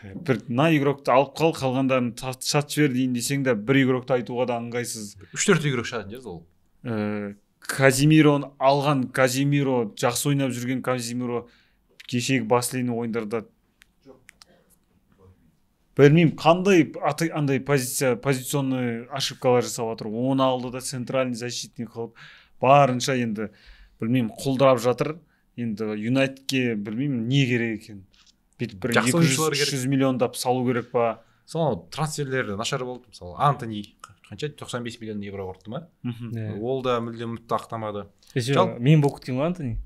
Мына игрокты алып қалғандарын сатып жібер дейін десең де, бір игрокты айтуға да ыңғайсыз. 3-4 игрок шығатын жаз ол. Казимироны алған, Казимиро жақсы ойнап жүрген, Казимиро кешегі Баслейні ойындарда білмеймін, қандай андай позиционный ошибкалар жасап жатыр. Оны алды да центральный защитник қылып, барынша енді білмеймін, құлдырап жатыр. Енді Юнайтедке білмеймін не керек екен. Бір 200-300 миллиондап салу керек па? Сол трансферлері нашар болды. Мысалы Антони қанша 95 миллион евро ұрды ма? Ол да мүлдем үмітті ақтамады. Мен болып кеткен ғой Антони.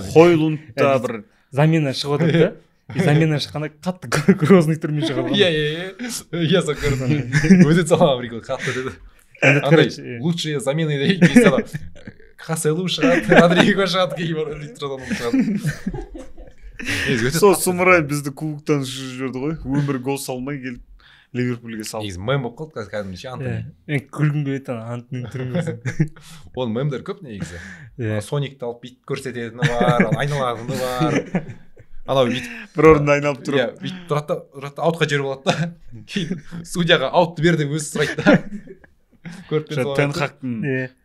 Хойлундта бір замена шығып отыр да. Замена шыққанда қатты грозный түрмен шығады. Я сол көрдім. Өзі салған прикол қатты деді. Андай лучшие замены дейді. Хаселу шығады, Родриго шығады, кейбір литродан шығады. Сол сұмырай бізді кубоктан шығып жүрді ғой. Өмір гол салмай келіп Ливерпульге салды. Негізі мем болып қалды кәдімгідей Антони. Мен күлгім келеді Антонидің түрін. Оның мемдер көп негізі. Соникті алып бүйтіп көрсететіні бар, айналатыны бар. Анау бүйтіп бір орында айналып тұрып. Бүйтіп тұрады, аутқа жер болады да. Кейін судьяға аутты бер деп өзі сұрайды да.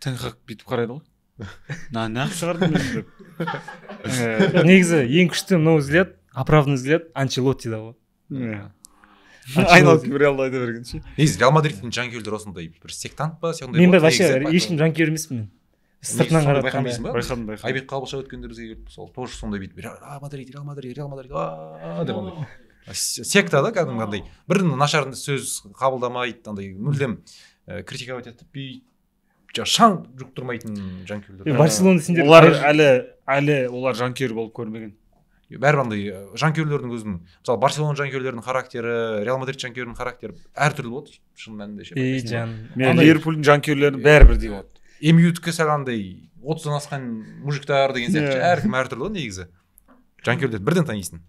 Тенхак бүйтіп қарайды ғой. Нақ шығарды мен деп. Негізі ең күшті мынау взгляд, оправданный взгляд Анчелотти да ғой. Айналып Реалды айта берген ше. Негізі Реал Мадридтің жанкүйерлері осындай бір сектант па, сондай. Мен вообще ешкім жанкүйер емеспін мен. Сыртынан қарап байқадым. Айбек Қалбаша өткенде бізге келіп, сол тоже сондай бүйтіп Реал Мадрид деп андай. Секта да кәдімгідей. Бір нашар сөз қабылдамайды, андай мүлдем критиковать етіп бүйтіп шаң жұқтырмайтын жанкүйерлер. Барселона сендер олар әлі олар жанкүйер болып көрмеген. Бәрі андай жанкүйерлердің өзінің, мысалы Барселона жанкүйерлерінің характері, Реал Мадрид жанкүйерінің характері әртүрлі болады, шын мәнінде ше. Мен Ливерпульдің жанкүйерлерінің бәрі бірдей болады. МЮ-дікі сәл андай 30-дан асқан мужиктар деген сияқты әркім әртүрлі негізі. Жанкүйерлерді бірден танисың.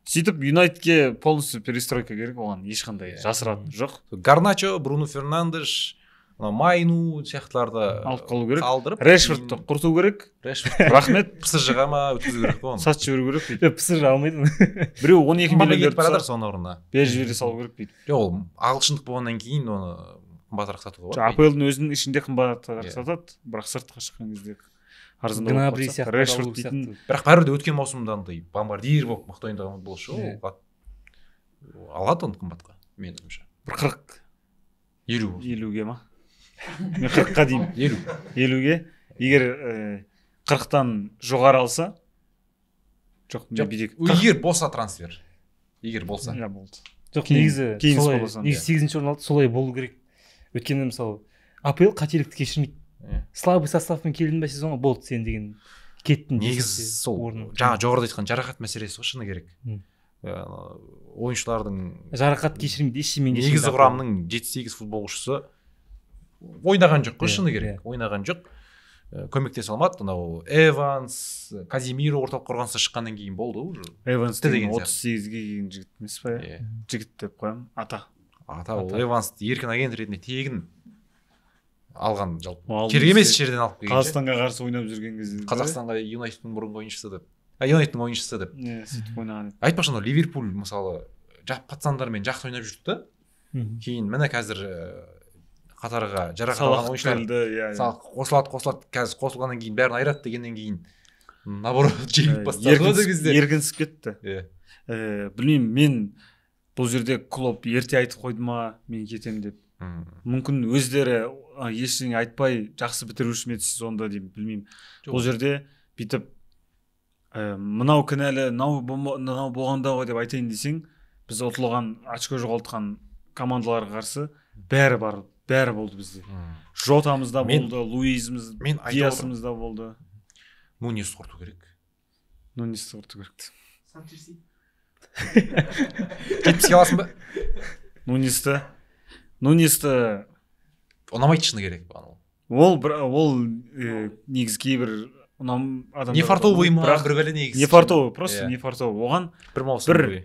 Сөйтіп Юнайтедке полностью перестройка керек, оған ешқандай жасыратын жоқ. Гарначо, Бруно Фернандеш, Майну сияқтыларды алып қалу керек. Қалдырып, Решфордты құрту керек. Рахмет. ПСЖ-ға ма өткізу керек қой оны. Сатып жіберу керек дейді. ПСЖ алмайды. Біреу 12 миллион беріп соның орнына. Беріп жібере салу керек дейді. Жоқ, ол ағылшындық болғаннан кейін оны қымбатырақ сатуға болады. АПЛ-дың өзінің ішінде қымбатырақ сатады, бірақ сыртқа шыққан кезде арзандау болып қалса. Решфорд дейтін. Бірақ бәрібір де өткен маусымда андай бомбардир болып мықты ойнаған болшы ол. Алады оны қымбатқа, менің ойымша. Бір 40 50-ге ма? Мен 40-қа деймін. 50-ге. Егер 40-тан жоғары алса, жоқ, мен бидек. Егер болса трансфер. Егер болса. Ja, болды. Жоқ, негізі 8-ші орын алды, солай болу керек. Өйткені мысалы АПЛ қателікті кешірмейді. Слабый составпен келдің бе сезонға, болды сен деген кеттің. Негізі сол жаңа жоғарыда айтқан жарақат мәселесі ғой шыны керек. ойыншылардың жарақат кешірмейді ештеңемен негізі құрамының 7-8 футболшысы ойнаған жоқ қой, шыны керек ойнаған жоқ, көмектесе алмады. Анау Эванс, Казимиро орталық қорғанысқа шыққаннан кейін болды уже. Эванс деген 38-ге келген жігіт емес па? Жігіт деп қоямын, ата ол Эвансты еркін агент ретінде тегін алған, жалпы керек емес жерден алып келген. Қазақстанға қарсы ойнап жүрген кезде Қазақстанға Юнайтедтің бұрынғы ойыншысы деп, Юнайтедтың ойыншысы деп сөйтіп ойнаған еді. Айтпақшы, Ливерпуль мысалы пацандармен жақсы ойнап жүрді да, кейін міне қазір қатарға жарақат алған ойыншылар қосылады, қазір қосылғаннан кейін бәрін айырады дегеннен кейін наоборот жеңіп бастады, еркінсіп кетті. Білмеймін, мен бұл жерде клуб ерте айтып қойды ма мен кетем деп, мүмкін өздері ештеңе айтпай жақсы бітіруші ме еді сезонда деймін, білмеймін. Бұл жерде бүйтіп мынау кінәлі, мынау болғанда ғой деп айтайын десең, біз ұтылған очко жоғалтқан командаларға қарсы бәрі болды бізде. Жотамызда болды, Луизіміз, Диасымызда болды. Нунесті құрту керек. Санчес 70-ге аласың ба? Нунесті ұнамайды, шыны керек. Ол негізі кейбір адамдар не фартовый ма, бір бәле негізі. Не фартовый, просто не фартовый. Оған бір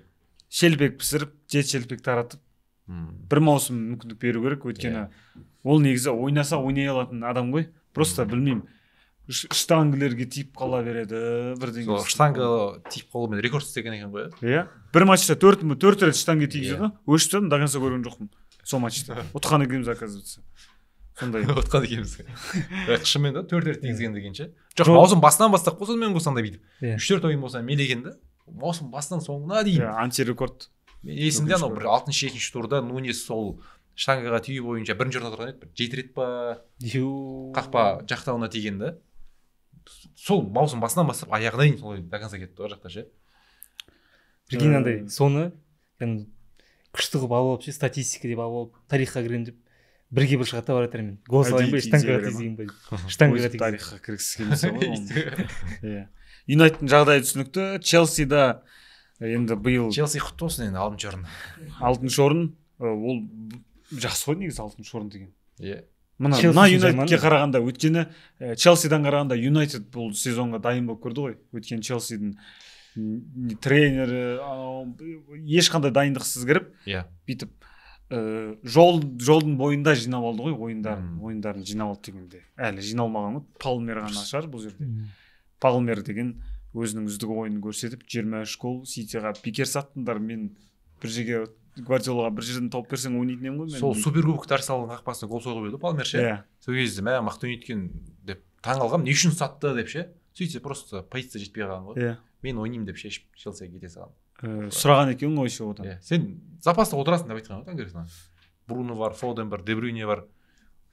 шелпек пісіріп, шелпек таратып, бір маусым мүмкіндік беру керек, өйткені ол негізі ойнаса ойнай алатын адам ғой. Просто білмеймін, штангілерге тиіп қала береді, бірдеңе. Штанга тиіп қалуымен рекорд істеген екен ғой. Бір матчта 4 рет штанге тигізеді, өшті, до конца көрген жоқпын сол матчта. Ұтқан екенбіз, оказывается. Сондай. Ұтқан екенбіз. Шынымен да 4 рет тигізген дегенше. Жоқ, маусым басынан бастап қосылмен қосаңда бүйтіп. 3-4 ойын болса мелеген да. Маусым басынан соңына дейін. Антирекорд. Есімде анау бір 6-7 турда Нунес сол штангаға тию бойынша бірінші орында тұрған еді, 7 рет па қақпа жақтауына тиген да. Сол маусым басынан бастап аяғына дейін солай до конца кетті ол жақта ше. Прикинь, андай соны күшті қылып алып ше, статистика деп алып тарихқа кірем деп бірге бір шығады бар мен. Гол салайын ба, штангаға тигізейін ба? Штангаға тигізейін. Тарихқа кіргісі келмесе ғой. Юнайтедтің жағдайы түсінікті. Челсида енді биыл Челси құтты болсын енді 6-шы орын. 6-шы орын, ол жақсы ғой негізі 6-шы орын деген. Мына Юнайтедке қарағанда, өткені Челсидан қарағанда Юнайтед бұл сезонға дайын болып көрді ғой. Өткен Челсидің тренері ешқандай дайындықсыз кіріп, бүйтіп жолдың бойында жинап алды ғой, ойындарын жинап алды дегенде. Әлі жиналмаған ғой, Палмер ғана шығар бұл жерде. Палмер деген өзінің үздік ойынын көрсетіп 23 гол, Ситиға пикер саттыңдар, мен бір жерге Гвардиолаға бір жерден тауып берсең ойнайтын едім ғой мен. Сол суперкубокта Арсеналдың қақпасына гол соғып еді Палмер ше. Сол кезде мә мықты ойнайтын деп таңғалғам, не үшін сатты деп ше. Сөйтсе просто позиция жетпей қалған ғой. Мен ойнаймын деп шешіп Челсиге кете салған. Сұраған екен ғой еще одан. Сен запаста отырасың деп айтқан ғой таңертең. Бруно бар, Фоден бар, Де Брюйне бар.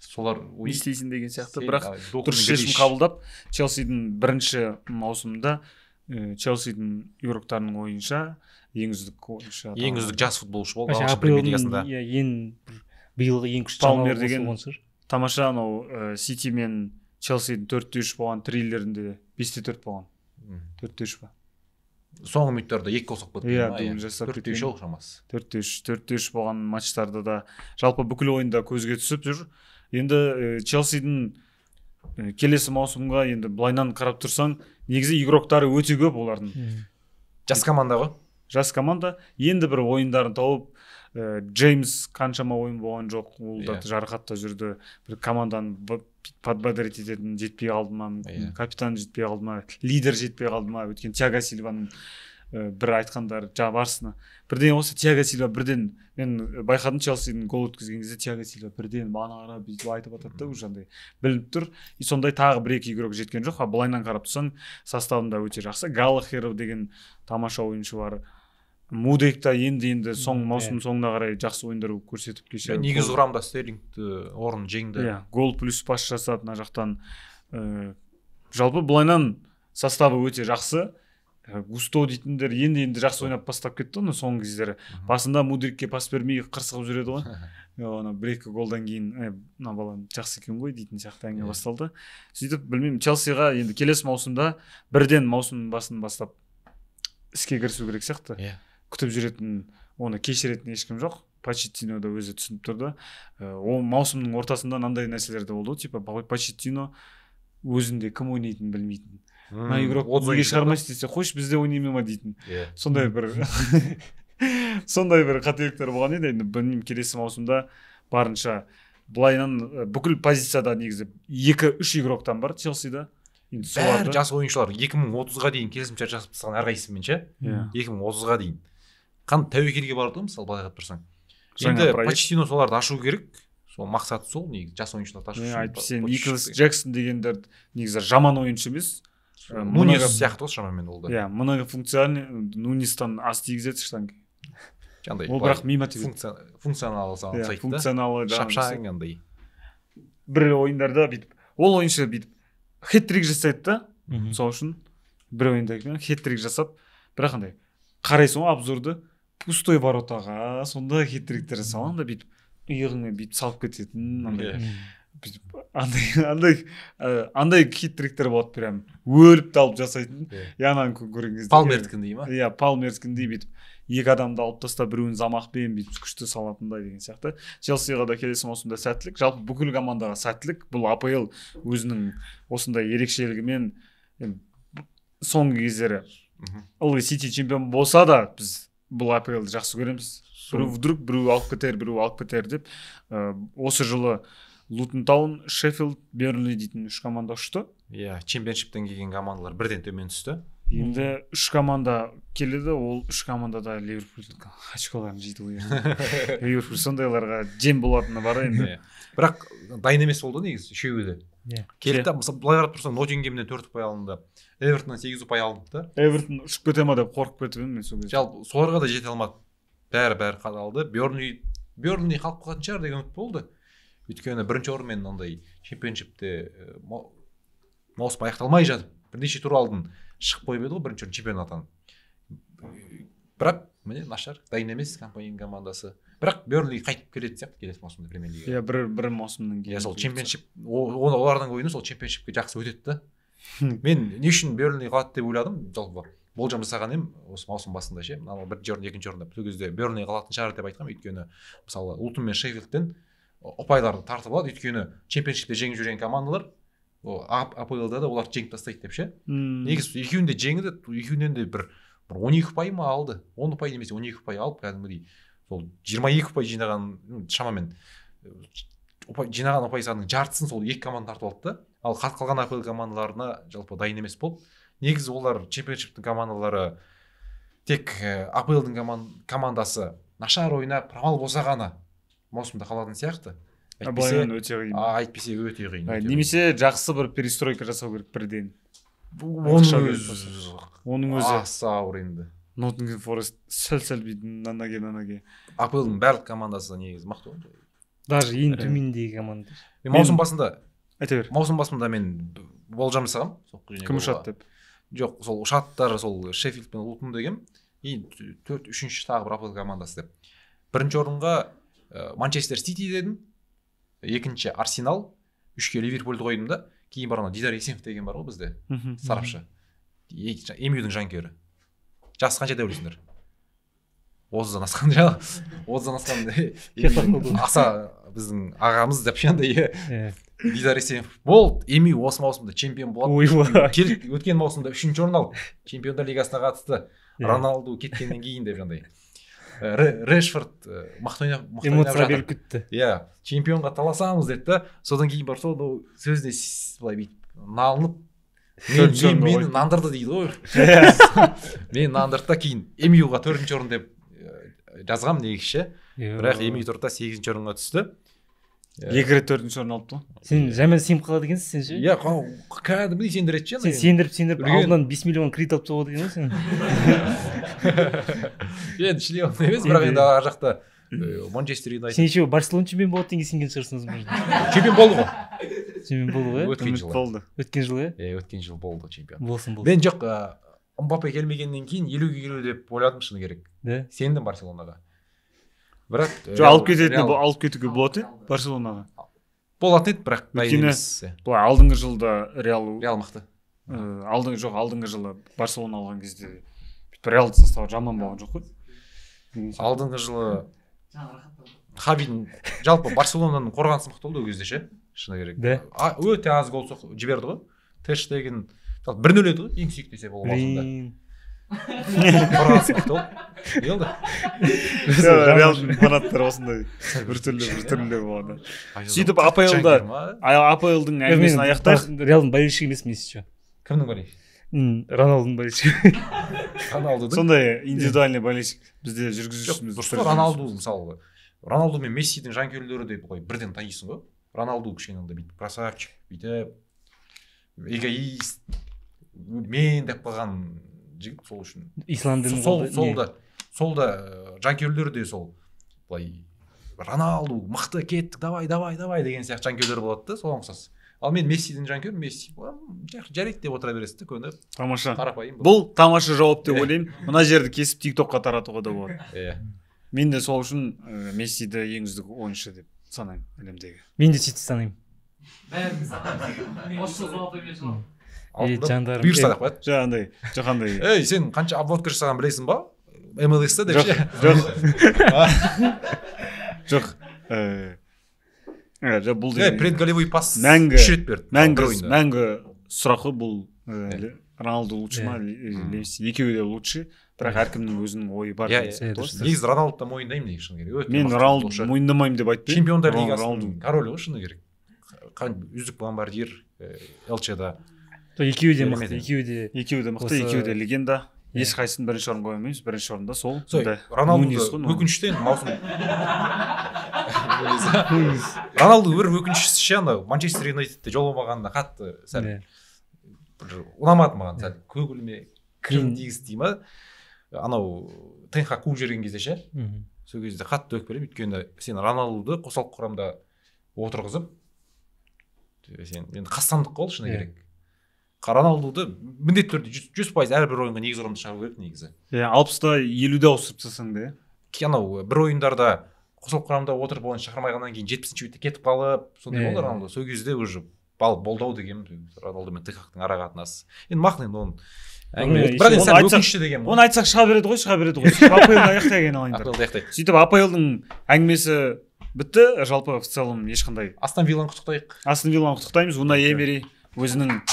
Солар істейсің деген сияқты, бірақ дұрыс шешім қабылдап Челсидің бірінші маусымында Челсидің игроктарының ойынша ең үздік ойыншы, ең үздік жас футболшы болды ағылшын премьер лигасында. Биылғы ең күшті Палмер деген тамаша, анау Сити мен Челсидің 4-3 болған триллерінде 5-4 болған. 4-3 ба. Соңғы минуттарда 2 гол соғып кетті. 4-3 жол шамасы. 4-3 болған матчтарда да жалпы бүкіл ойында көзге түсіп жүр. Енді Челсидің келесі маусымға енді былайнан қарап тұрсаң, негізі игроктары өте көп олардың. Жас команда ғой. Жас команда. Енді бір ойындарын тауып, Джеймс қаншама ойын болған жоқ, ол да жарақатта жүрді. Бір команданы подбодрить ететін жетпей қалды ма, капитан жетпей қалды ма, лидер жетпей қалды ма. Өткен Тиаго Сильваның бір айтқандар барысына. Бірден осы Тиаго Сильва бірден, мен байқадым Челсидің гол өткізген кезде Тиаго Сильва бірден бана қарап бүйтіп айтып атады да, уже білініп тұр. И сондай тағы бір-екі игрок жеткен жоқ. Былайнан қарап тұрсаң, составында өте жақсы. Галлахер деген тамаша ойыншы бар. Мудек та енді маусым соңына қарай жақсы ойындар көрсетіп кеше. Негізі құрамда Стерлингті орын жеңді. Гол плюс пас жасады мына жақтан. Жалпы былайнан составы өте жақсы. Густо дейтіндер енді жақсы ойнап бастап кетті оны соңғы кездері. Басында Мудрикке пас бермей қырсығып жүреді ғой. Ана бір-екі голдан кейін мына балам жақсы екен ғой дейтін сияқты әңгіме басталды. Сөйтіп білмеймін, Челсиға енді келесі маусымда бірден маусым басын бастап іске кірісу керек сияқты. күтіп жүретін, оны кешіретін ешкім жоқ. Почеттино да өзі түсініп тұрды. Ол маусымның ортасында мынандай нәрселер де болды, типа Почеттино өзінде кім ойнайтынын білмейтін. Мына игрок неге шығармайсыз десе, қойшы бізде ойнай ма дейтін. Сондай бір қателіктер болған еді. Енді білмеймін, келесі маусымда барынша былайынан бүкіл позицияда негізі 2-3 игроктан бар Челсида. Бәрі жас ойыншылар 2030-ға дейін келісімшарт жасап тастаған әрқайсысымен ше. 2030-ға дейін. Қан тәуекелге барды ғой, мысалы былай қарап тұрсаң. Енді Почеттино соларды ашу керек. Сол мақсаты сол, негізі жас ойыншыларды ашу. Айтпасең Николас Джексон дегендер негізі жаман ойыншы емес. Нунес сияқты осы шамамен ол да. Иә, многофункциональный, Нунестан ас тигізеді штанги. Ол бірақ мимотив функционалы сайтта. Функционалы шапшаң андай. Бір ойындарда бүйтіп, ол ойыншы бүйтіп хет-трик жасайды да. Сол үшін бір ойында хет-трик жасап, бірақ андай қарайсың обзорды пустой воротаға, сонда хет-триктер жасалған да бүйтіп иығыңмен бүйтіп салып кететін, андай хет-триктер болады, прям өліп талып жасайтын. Янан көрген кезде. Палмердікіндей ма? Иә, Палмердікіндей бүйтіп екі адамды алып тастап, біреуін замақпен бүйтіп күшті салатындай деген сияқты. Челсиға да келесі маусымда сәттілік, жалпы бүкіл командаға сәттілік. Бұл АПЛ өзінің осындай ерекшелігімен соңғы кездері ылғи Сити чемпион болса да, біз бұл АПЛды жақсы көреміз. Біреу алып кетер деп. Осы жылы Лутон Таун, Шеффилд, Бернли дейтін 3 команда ұшты. Иә, чемпионшиптен келген командалар бірден төмен түсті. Енді 3 команда келеді, ол 3 командада Ливерпульдің очколарын жейді ғой. Ливерпуль сондайларға жем болатыны бар енді. Бірақ дайын емес болды негізі үшеуі де. Келді, мысалы былай қарап тұрсаң, Ноттингемнен 4 ұпай алынды. Эвертоннан 8 ұпай алынды да. Эвертон ұшып кете ма деп қорқып кетіп едім мен сол кезде. Жалпы соларға да жете алмады. Бәрі қалды. Бернли қалып қалатын шығар деген үміт болды. Өйткені бірінші орынмен ондай чемпионшипте маусым аяқталмай жатып, бірнеше тур алдын шығып қойып еді ғой бірінші орын чемпион атанып. Бірақ міне нашар, дайын емес компанияның командасы. Бірақ Бернли қайтып келетін сияқты келесі маусымда Премьер лигаға. Иә, бір маусымнан кейін. Иә, сол чемпионшип, олардың ойыны сол чемпионшипке жақсы өтеді да. Мен не үшін Бернли қалады деп ойладым, жалпы болжам жасаған едім осы маусым басында ше. Мынау бірінші орын, екінші орында. Сол кезде Бернли қалатын шығар деп айтқам, өйткені мысалы Лутон мен Шеффилдтен ұпайларды тартып алады, өйткені чемпионшипте жеңіп жүрген командалар АПЛда да оларды жеңіп тастайды деп ше. Негізі екеуін де жеңді, екеуінен де бір 12 ұпай ма алды, 10 ұпай немесе 12 ұпай алып, кәдімгідей сол 22 ұпай жинаған, шамамен жинаған ұпай санының жартысын сол екі команда тартып алды да. Ал қалған АПЛ командаларына жалпы дайын емес болды. Негізі олар чемпионшиптің командалары тек АПЛдың командасы нашар ойнап провал болса ғана маусымда қалатын сияқты. Айтпесе өте қиын. Немесе жақсы бір перестройка жасау керек бірден. Оның өзі аса ауыр енді. Ноттингем Форест сәл бидің нанаге. АПЛдың барлық командасы негізі мықты ғой. Даже ең төмендегі команда. Маусым басында айта бер. Маусым басында мен болжам жасағам. Кім ұшады деп? Жоқ, сол ұшаттар сол Шеффилд пен Лутон деген. И 4-3 тағы бір АПЛ командасы деп. Бірінші орынға Манчестер Сити дедім. Екінші Арсенал, 3-ке Ливерпульді қойдым да. Кейін бар Дидар Есенов деген бар ғой бізде. Сарапшы. Эмюдің жанкері. Жасы қанша деп ойлайсыңдар? 30-дан асқан жаңа. 30-дан асқан аса біздің ағамыз деп шандай. Дидар Есенов болды. Эмю осы маусымда чемпион болады. Өткен маусымда 3-ші орын алып, Чемпиондар лигасына қатысты. Роналду кеткеннен кейін деп жандай. Решфорд мықты ойнап жатыр. Иә, чемпионға таласамыз деді да. Содан кейін бар сол сөзіне былай бүйтіп налынып мені нандырды дейді ғой. Мен нандырды да кейін Эмюға 4-ші орын деп жазғам негізше. Бірақ Эмю тұрды да 8-ші орынға түсті. Екі рет 4-ші орын алыпты ғой. Сен жаман сеніп қалады екенсің сен ше? Иә, кәдімгідей сендіреді ше. Сен сендіріп алдынан 5 миллион кредит алып тастап екен ғой сен. Енді шлем емес, бірақ енді ар жақта Манчестер Юнайтед. Сен еще Барселона чемпион болады деген сенген шығарсың может. Чемпион болды ғой. Чемпион болды ғой. Өткен жылы. Өткен жылы иә? Өткен жыл болды чемпион. Болсын. Мен жоқ, Мбаппе келмегеннен кейін 50-ге келу деп ойладым шыны керек. Да. Сендім Барселонаға. Бірақ алып кетуге болады Барселонаға. Болатын еді, бірақ дайын емес. Былай алдыңғы жылда Реал мықты. Алдыңғы жылы Барселона алған кезде Реалдың составы жаман болған жоқ қой. алдыңғы жылы Хавидің жалпы Барселонаның қорғанысы мықты болды ол кезде ше, шыны керек. Өте аз гол жіберді ғой. Тештеген 1-0 еді ғой, ең сүйікті есеп ол басында. Қорғанысы мықты болды. Не болды? Реалдың фанаттары осындай біртүрлі болады. Сөйтіп АПЛ-дың әңгімесін аяқтайық. Реалдың болельшігі емеспін еще. Кімнің болельшігі? Роналдудың болельшігі. Роналдудың? Сондай индивидуальный болельшік бізде жүргізушіміз. Дұрыс қой, Роналду мысалы. Роналду мен Мессидің жанкүйерлері деп қой бірден танисың ғой. Роналду кішкене андай бүйтіп красавчик, бүйтіп эгоист, мен деп қалған жігіт сол үшін. Ислам діні сол да жанкүйерлері де сол былай Роналду мықты кеттік, давай деген сияқты жанкүйерлер болады да, соған ұқсас. Ал мен Мессидің жанкүйері, Месси жарайды деп отыра бересіз де көне. Тамаша. Қарапайым. Бұл тамаша жауап деп ойлаймын. Мына жерді кесіп TikTokқа таратуға да болады. Иә. Мен де сол үшін Мессиді ең үздік ойыншы деп санаймын әлемдегі. Мен де сөйтіп санаймын. Бәріміз санаймыз. Осы жауап емес ол. Жандарым. Бұйырса деп қояды. Жоқандай. Ей, сен қанша обводка жасаған білесің ба? MLS-та деп ше. Жоқ. Бұл предголевой пас мәңгі 3 рет берді. Мәңгі сұрақ қой, бұл Роналду лучше ма, Месси, екеуі де лучше, бірақ әркімнің өзінің ойы бар. Негізі Роналдуды мойындаймын негізі шыны керек. Мен Роналду мойындамаймын деп айтпаймын. Чемпиондар лигасының королі ғой шыны керек. Үздік бомбардир ЛЧ-да. Екеуі де мықты, екеуі де мықты, екеуі де легенда. Ешқайсысын бірінші орын қоя алмаймыз, бірінші орында сол. Роналду өкініштен маусым. Роналду бір өкінішісі ше, Манчестер Юнайтедте жолбамағанда қатты сәл ұнамады маған, сәл көгілме крем дегіз дей ма, анау тенха қуып жүрген кезде ше, сол кезде қатты өкіп беремін, өйткені сен Роналдуды қосалқы құрамда отырғызып, сен енді қастандық қол шыны керек. Роналдуды міндетті түрде 100% әрбір ойынға негіз орамды шығару керек негізі. 60-та 50-де ауысырып тастасаң да. Анау бір ойындарда қосалқы құрамда отырып оны шығармайғаннан кейін 70-ші минутта кетіп қалып, сондай болды Роналду. Сол кезде уже болдау деген Роналду мен Тихактың ара қатынасы. Енді мақұл енді оны бірақ енді сәл өкінішті деген. Оны айтсақ шыға береді ғой. АПЛ-ды аяқтайын алайындар. Сөйтіп АПЛ-дың әңгімесі бітті. Жалпы в целом ешқандай. Астон Вилланы құттықтайық. Астон Вилланы құттықтаймыз. Унай Эмери өзінің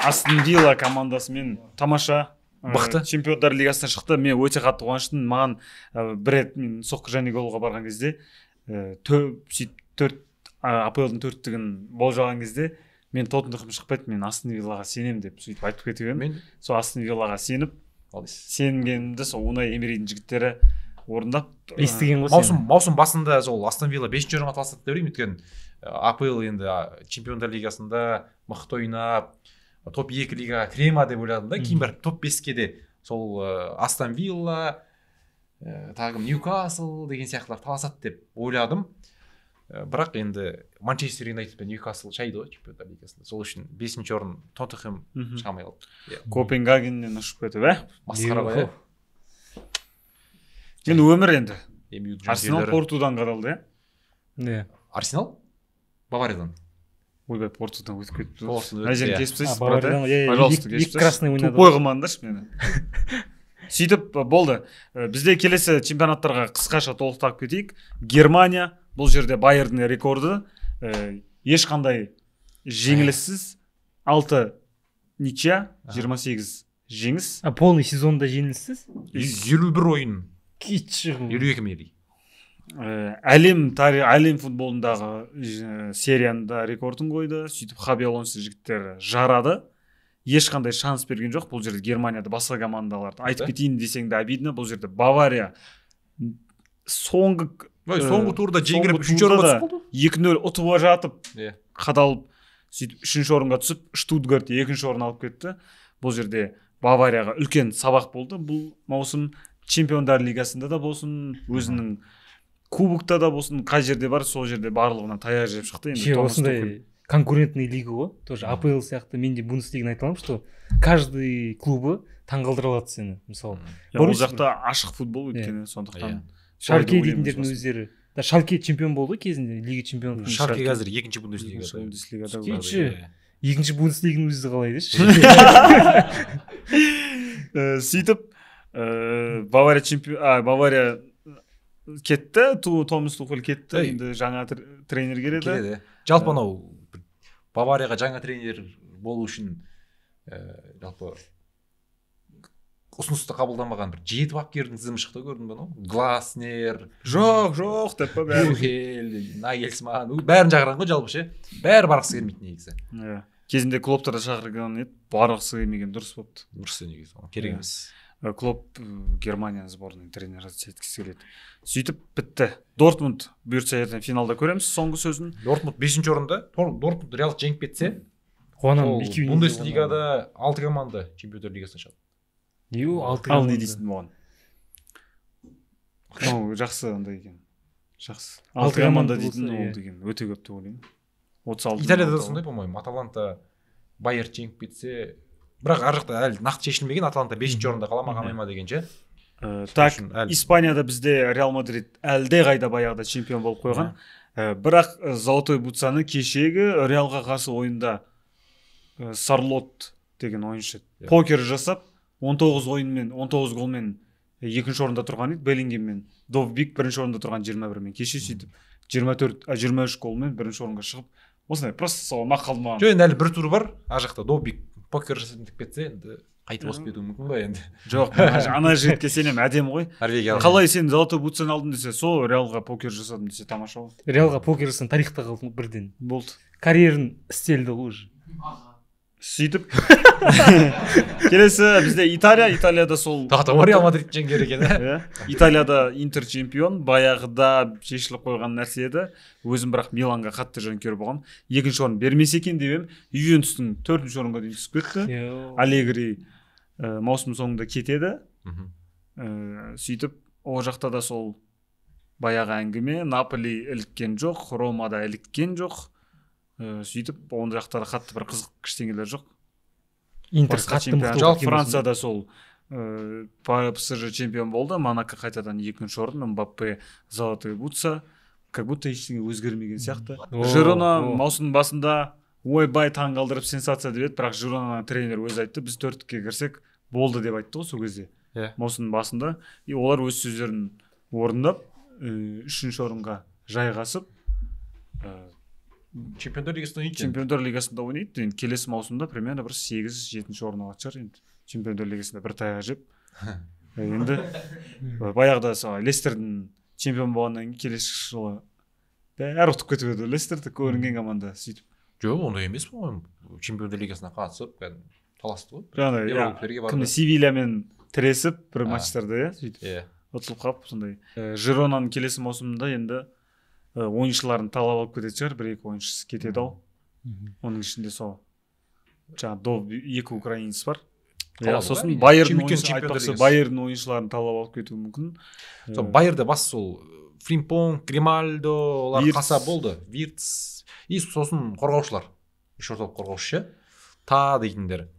Астон Вилла командасымен тамаша чемпиондар лигасына шықты. Мен өте қатты қуаныштымын. Маған бір рет мен соққы және голға барған кезде АПЛ-дың 4-тігін болжаған кезде мен Тоттенхэм шығып кетті, мен Астон Виллаға сенемін деп сөйтіп айтып кеткен. Сол Астон Виллаға сенгенімді сол Унай Эмеридің жігіттері орындап естіген ғой. Маусым басында сол Астон Вилла 5-ші орынға таласады деп ойлаймын, өйткені АПЛ енді чемпиондар лигасында мықты ойнап топ-2 лигаға кіре ма деп ойладым да, кейін бір топ-5-ке де сол Астон Вилла, тағы Ньюкасл деген сияқтылар таласады деп ойладым. Бірақ енді Манчестер Юнайтед пен Ньюкасл шайды ғой чемпиондар лигасында. Сол үшін 5-ші орын Тоттенхэм шығамай қалды. Копенгагеннен ұшып кетіп, масқара ғой. Енді өмір енді. Арсенал Портудан қаралды, иә? Арсенал? Бавариядан. Ойбай, Портудан өтіп кетті. Мына жерін кесіп тастайсыз, пожалуйста, кесіп красный ойнады. Тупой қылмаңдаршы мені. Сөйтіп болды. Бізде келесі чемпионаттарға қысқаша толықтап кетейік. Германия, бұл жерде Байердің рекорды, ешқандай жеңіліссіз, 6 ничья, 28 жеңіс. Полный сезонда жеңіліссіз? 51 ойын. 52 мери. Әлем футболындағы серияында рекордын қойды. Сөйтіп Хаби Алонсо жігіттері жарады. Ешқандай шанс берген жоқ. Бұл жерде Германияда басқа командаларды айтып кетейін десең де обидно. Бұл жерде Бавария соңғы турда жеңіліп 3-ші орынға түсіп қалды. 2-0 ұтып жатып қадалып, сөйтіп 3-ші орынға түсіп, Штутгарт 2-ші орын алып кетті. Бұл жерде Баварияға үлкен сабақ болды. Бұл маусым чемпиондар лигасында да болсын, өзінің кубокта да болсын, қай жерде бар, сол жерде барлығынан таяқ жеп шықты. Осындай конкурентный лига ғой, тоже АПЛ сияқты. Мен де Бундеслиганы айта аламын, что каждый клубы таңғалдыра алады сені, мысалы. Бұл жақта ашық футбол өйткені, сондықтан. Шальке дейтіндердің өздері. Шальке чемпион болды кезінде, лига чемпион. Шальке қазір 2-ші Бундеслигада. 2-ші Бундеслиганың өзі қалай деші. Сөйтіп Бавария Бавария кетті, Томас Тухель кетті, енді жаңа тренер келеді. Жалпы анау Баварияға жаңа тренер болу үшін жалпы ұсынысты қабылдамаған бір 7 бапкердің тізімі шықты, көрдің бе? Гласнер, жоқ деп па бәрі. Тухель, Нагельсман, бәрін шақырған ғой жалпы ше. Бәрі барғысы келмейді негізі. Кезінде Клоптар да шақырған еді, барғысы келмеген, дұрыс болыпты. Дұрыс негізі, керек емес. Клоп Германия сборной тренері жеткісі келеді. Сөйтіп бітті. Дортмунд бұйыртса ертең финалда көреміз соңғы сөзін. Дортмунд 5-ші орында. Дортмунд Реал жеңіп кетсе, қуанамын. Бундеслигада 6 команда Чемпиондар лигасына шығады. Ал не дейсің бұған? Жақсы андай екен. Жақсы. 6 команда дейтін ол деген өте көп деп ойлаймын. 36. Италияда да сондай, по-моему, Аталанта Байер жеңіп кетсе, бірақ ар жақта әлі нақты шешілмеген, Аталанта 5-ші орында қала ма қалмай ма деген ше. Так, Испанияда бізде Реал Мадрид әлде қайда баяғыда чемпион болып қойған. Бірақ Золотой бутсаны кешегі Реалға қарсы ойында Сарлот деген ойыншы покер жасап 19 ойынмен 19 голмен екінші орында тұрған еді, Беллингеммен. Довбик бірінші орында тұрған 21-мен. Кеше сөйтіп 23 голмен бірінші орынға шығып, осындай просто сол мақалды маған. Жоқ, енді әлі бір тур бар, ар жақта Довбик покер жасап кетсе, енді қайтып озып кетуі мүмкін ба енді? Жоқ, ана жігітке сенемін, әдемі ғой. Қалай сен Золотой бутсан алдың десе, сол Реалға покер жасадым десе тамаша ғой. Реалға покер жасаған тарихта қалдым бірден. Болды. Карьерін істелді ғой уже. Сөйтіп келесі бізде Италияда сол Реал Мадрид жеңгер екен. Италияда Интер чемпион, баяғыда шешіліп қойған нәрсе еді. Өзім бірақ Миланға қатты жанкүйер болғам. Екінші орын бермесе екен деп едім. Ювентустың 4-ші орынға дейін түсіп кетті. Алегри маусым соңында кетеді. Сөйтіп ол жақта да сол баяғы әңгіме, Наполи іліккен жоқ, Ромада іліккен жоқ. Сөйтіп онда жақтары қатты бір қызық кішкенелер жоқ. Интер қатты мықты. Францияда сол ПСЖ чемпион болды, Монако қайтадан екінші орын, Мбаппе Золотой бутса, как будто ештеңе өзгермеген сияқты. Жирона маусымның басында ойбай таңғалдырып сенсация деп еді, бірақ Жиронаның тренер өзі айтты, біз 4-ке кірсек болды деп айтты ғой сол кезде. Маусымның басында олар өз сөздерін орындап 3-ші орынға жайғасып Чемпиондар лигасында ойнайды. Енді келесі маусымда примерно бір 8-7-ші орын алатын шығар енді. Чемпиондар лигасында бір таяқ жеп. Енді баяғыда Лестердің чемпион болғаннан кейін келесі жылы бәрі ұтып кетіп еді. Лестерді көрінген команда сөйтіп. Жоқ, ондай емес, по-моему. Чемпиондар лигасына қатысып, таласты ғой. Жаңа Севильямен тіресіп бір матчтарда сөйтіп. Ұтылып қалып сондай. Жиронаның келесі маусымында енді ойыншыларын талап алып кететін шығар, 1-2 ойыншысы кетеді ау. Оның ішінде сол жаңа 2 украинец бар. Сосын Байердің ойыншыларын талап алып кетуі мүмкін. Байерде бас сол Фримпонг, Гримальдо, олар қаса болды. Виртс, и сосын қорғаушылар. Үш орталық қорғаушы, Та дейтіндер.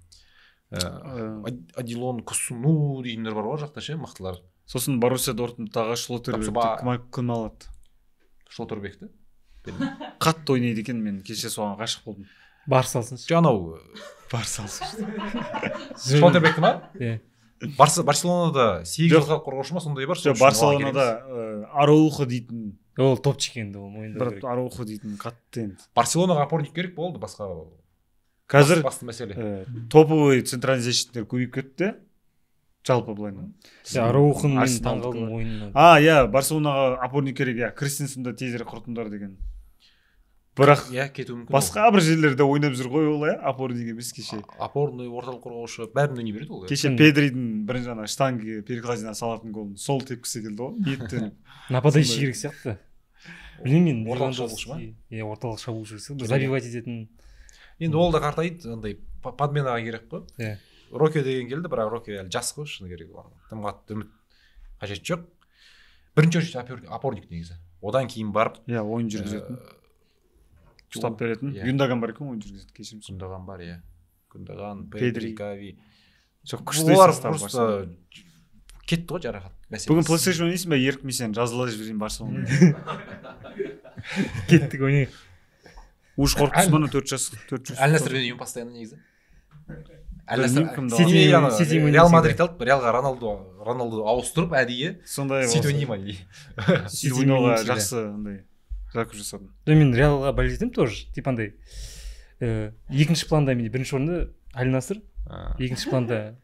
Адилон Кусуну дейтіндер бар ғой жақта ше, мықтылар. Сосын Боруссия Дортмундтағы Шлоттербекті кім алады? Шлоттербекті? Қатты ойнайды екен, мен кеше соған ғашық болдым. Бар салсыншы. Жанау бар салсыншы. Шлоттербекті ма? Барселонада 8 жылға қорғаушы ма сондай бар? Барселонада Араухо дейтін. Ол топчик енді ол мойындау керек. Араухо дейтін қатты енді. Барселонаға опорник керек болды, басқа. Қазір басты мәселе. Топовый центральный защитниктер көбейіп кетті. Жалпы былайынан. Араухоның мен таңғалдым ойынына. Иә, Барселонаға опорник керек, иә, Кристенсенді тезірек құртыңдар деген. Бірақ кетуі мүмкін. Басқа бір жерлерде ойнап жүр ғой ол, опорник емес кеше. Опорный орталық қорғаушы бәрін ойнай береді ол. Кеше Педридің бірінші ана штанги перекладинадан салатын голын сол тепкісі келді ғой. Ниеттен. Нападающий керек сияқты. Білмеймін, орталық шабуылшы ма? Иә, орталық шабуылшы сияқты. Забивать ететін. Енді ол да қартайды, андай подменаға керек қой. Иә. Роке деген келді, бірақ Роке әлі жас қой, шыны керек оған. Тым қатты үміт қажет жоқ. Бірінші опорник негізі. Одан кейін барып, иә, ойын жүргізетін. Ұстап беретін. Гюндаган бар екен, ойын жүргізетін, кешіріміз. Гюндаган бар, иә. Гюндаган, Педри, Гави. Жоқ, күшті состав бар. Олар кетті ғой жарақат. Бүгін PlayStation ойнайсың ба, ерік мен жазылады жіберейін Барселона. Кеттік ойнайық. Уж корпус мана 4 жас. Әл-Насырмен ойын постоянно негізі. Реал Мадрид алып Реалға Роналду ауыстырып әдейі сондай сөйтіп ойнай ма или сөйтіп ойнауға жақсы андай закуп жасадым. Мен Реалға болеть етемін тоже, типа андай екінші планда мен бірінші орында Аль Наср, екінші планда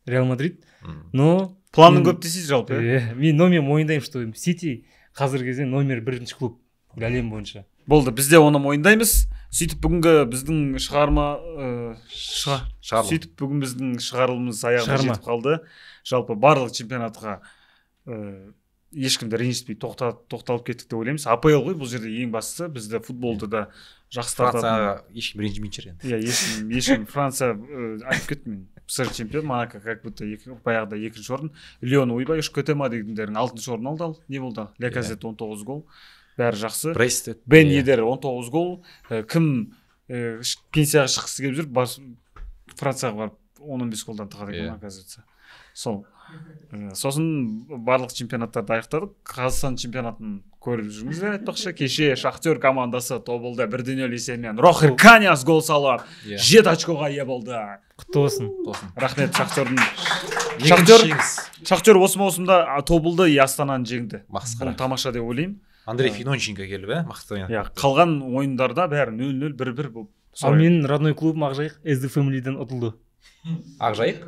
Реал Мадрид. Но планың көп дейсіз жалпы. Мен мойындаймын, что Сити қазіргі кезде номер бірінші клуб әлем бойынша. Болды, біз де оны мойындаймыз. Сөйтіп бүгінгі біздің сөйтіп бүгін біздің шығарылымыз аяғына жетіп қалды. Жалпы барлық чемпионатқа ешкімді ренжітпей тоқталып кеттік деп ойлаймыз. АПЛ ғой бұл жерде ең бастысы. Бізді футболды да жақсы тартатын. Францияға ешкім ренжімейді шығар енді. Иә, ешкім Франция айтып кеттім мен. ПСЖ чемпион, Монако как будто баяғыда екінші орын. Лион ойбай үш көтема дегендердің 6-шы орын алды. Не болды? Леказет 19 гол. Бәрі жақсы. Бен Йедер 19 гол. Кім пенсияға шыққысы келіп жүр, Францияға барып 15 голдан тығады екен, оказывается. Сосын барлық чемпионаттарды аяқтадық. Қазақстан чемпионатын көріп жүрміздер айтпақшы. Кеше Шахтер командасы тобылда 1-0 есебімен Рохер Каньяс гол салып, 7 очкоға ие болды. Құтты болсын. Рахмет Шахтердің. Шахтер осы маусымда тобылды Астананы жеңді. Бұл тамаша деп ойлаймын. Андрей Финонченко келіп, мықты ойнады. Иә, қалған ойындарда бәрі 0-0, 1-1 болып. Ал менің родной клубым Ақжайық SD Family-ден ұтылды. Ақжайық?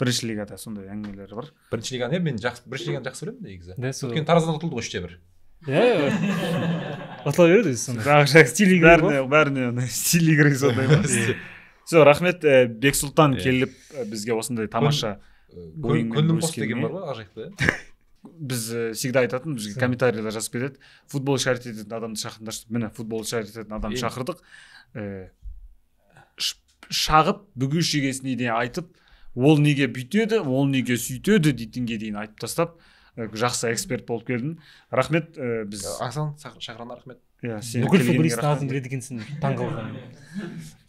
Бірінші лигада сондай әңгімелері бар. Бірінші лиганы мен бірінші лиганы жақсы білемін негізі. Өйткені Тараздан ұтылды ғой 3-1. Иә. Ұтыла береді өзі сонда. Ақжайық стиль игры. Бәріне стиль игры сондай бар. Все, рахмет Бексұлтан келіп бізге осындай тамаша Күннің пост деген бар ғой Ақжайықта. Біз всегда айтатын, бізге комментарийлер жазып кетеді. Футбол шарт ететін адамды шақырыңдар. Міне футбол шарт ететін адамды шақырдық. Шағып бүгі шегесіне дейін айтып, ол неге бүйтеді, ол неге сөйтеді дейтінге дейін айтып тастап, жақсы эксперт болып келдің. Рахмет, біз Асан шақырғанға рахмет. Бүкіл футболисттің атын біледі екенсің, таңғалған.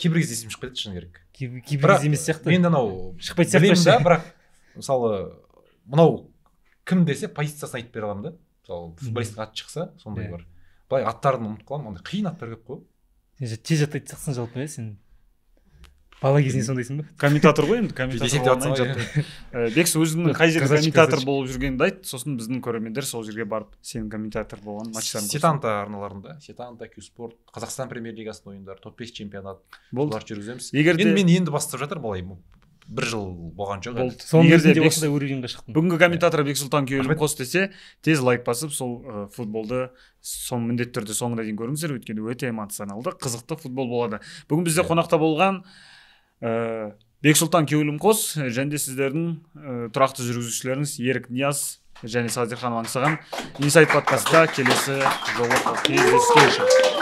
Кейбір кезде есім шықпайды шыны керек. Кейбір кезде емес сияқты. Мен анау шықпайды білемін да, бірақ мысалы мынау кім десе позициясын айтып бере аламын да. Мысалы футболисттің аты шықса, сондай бар. Былай аттарын ұмытып қаламын, ондай қиын аттар көп қой. Тез атайтын сияқтысың жалпы, сен бала кезінен сондайсың ба? Комментатор ғой енді, Бекс өзіңнің қай жерде комментатор болып жүргеніңді айт, сосын біздің көрермендер сол жерге барып сенің комментатор болған матчтарын көрсін. Сетанта арналарында, Сетанта, Q-Sport, Қазақстан премьер-лигасының ойындары, топ-5 чемпионат бұлар жүргіземіз. Мен енді бастап жатыр былай 1 жыл болған жоқ. Егерде осындай уровеньге шықтың. Бүгінгі комментатор Бексұлтан Күйелім қос десе, тез лайк басып, сол футболды міндетті түрде соңына дейін көріңіздер, өйткені өте эмоционалды, қызықты футбол болады. Бүгін бізде қонақта болған Бексұлтан Күйелім қос және де сіздердің тұрақты жүргізушілеріңіз Ерік Нияз және Садырхан Аңсаған. Инсайт подкастта келесі жолы кездескенше.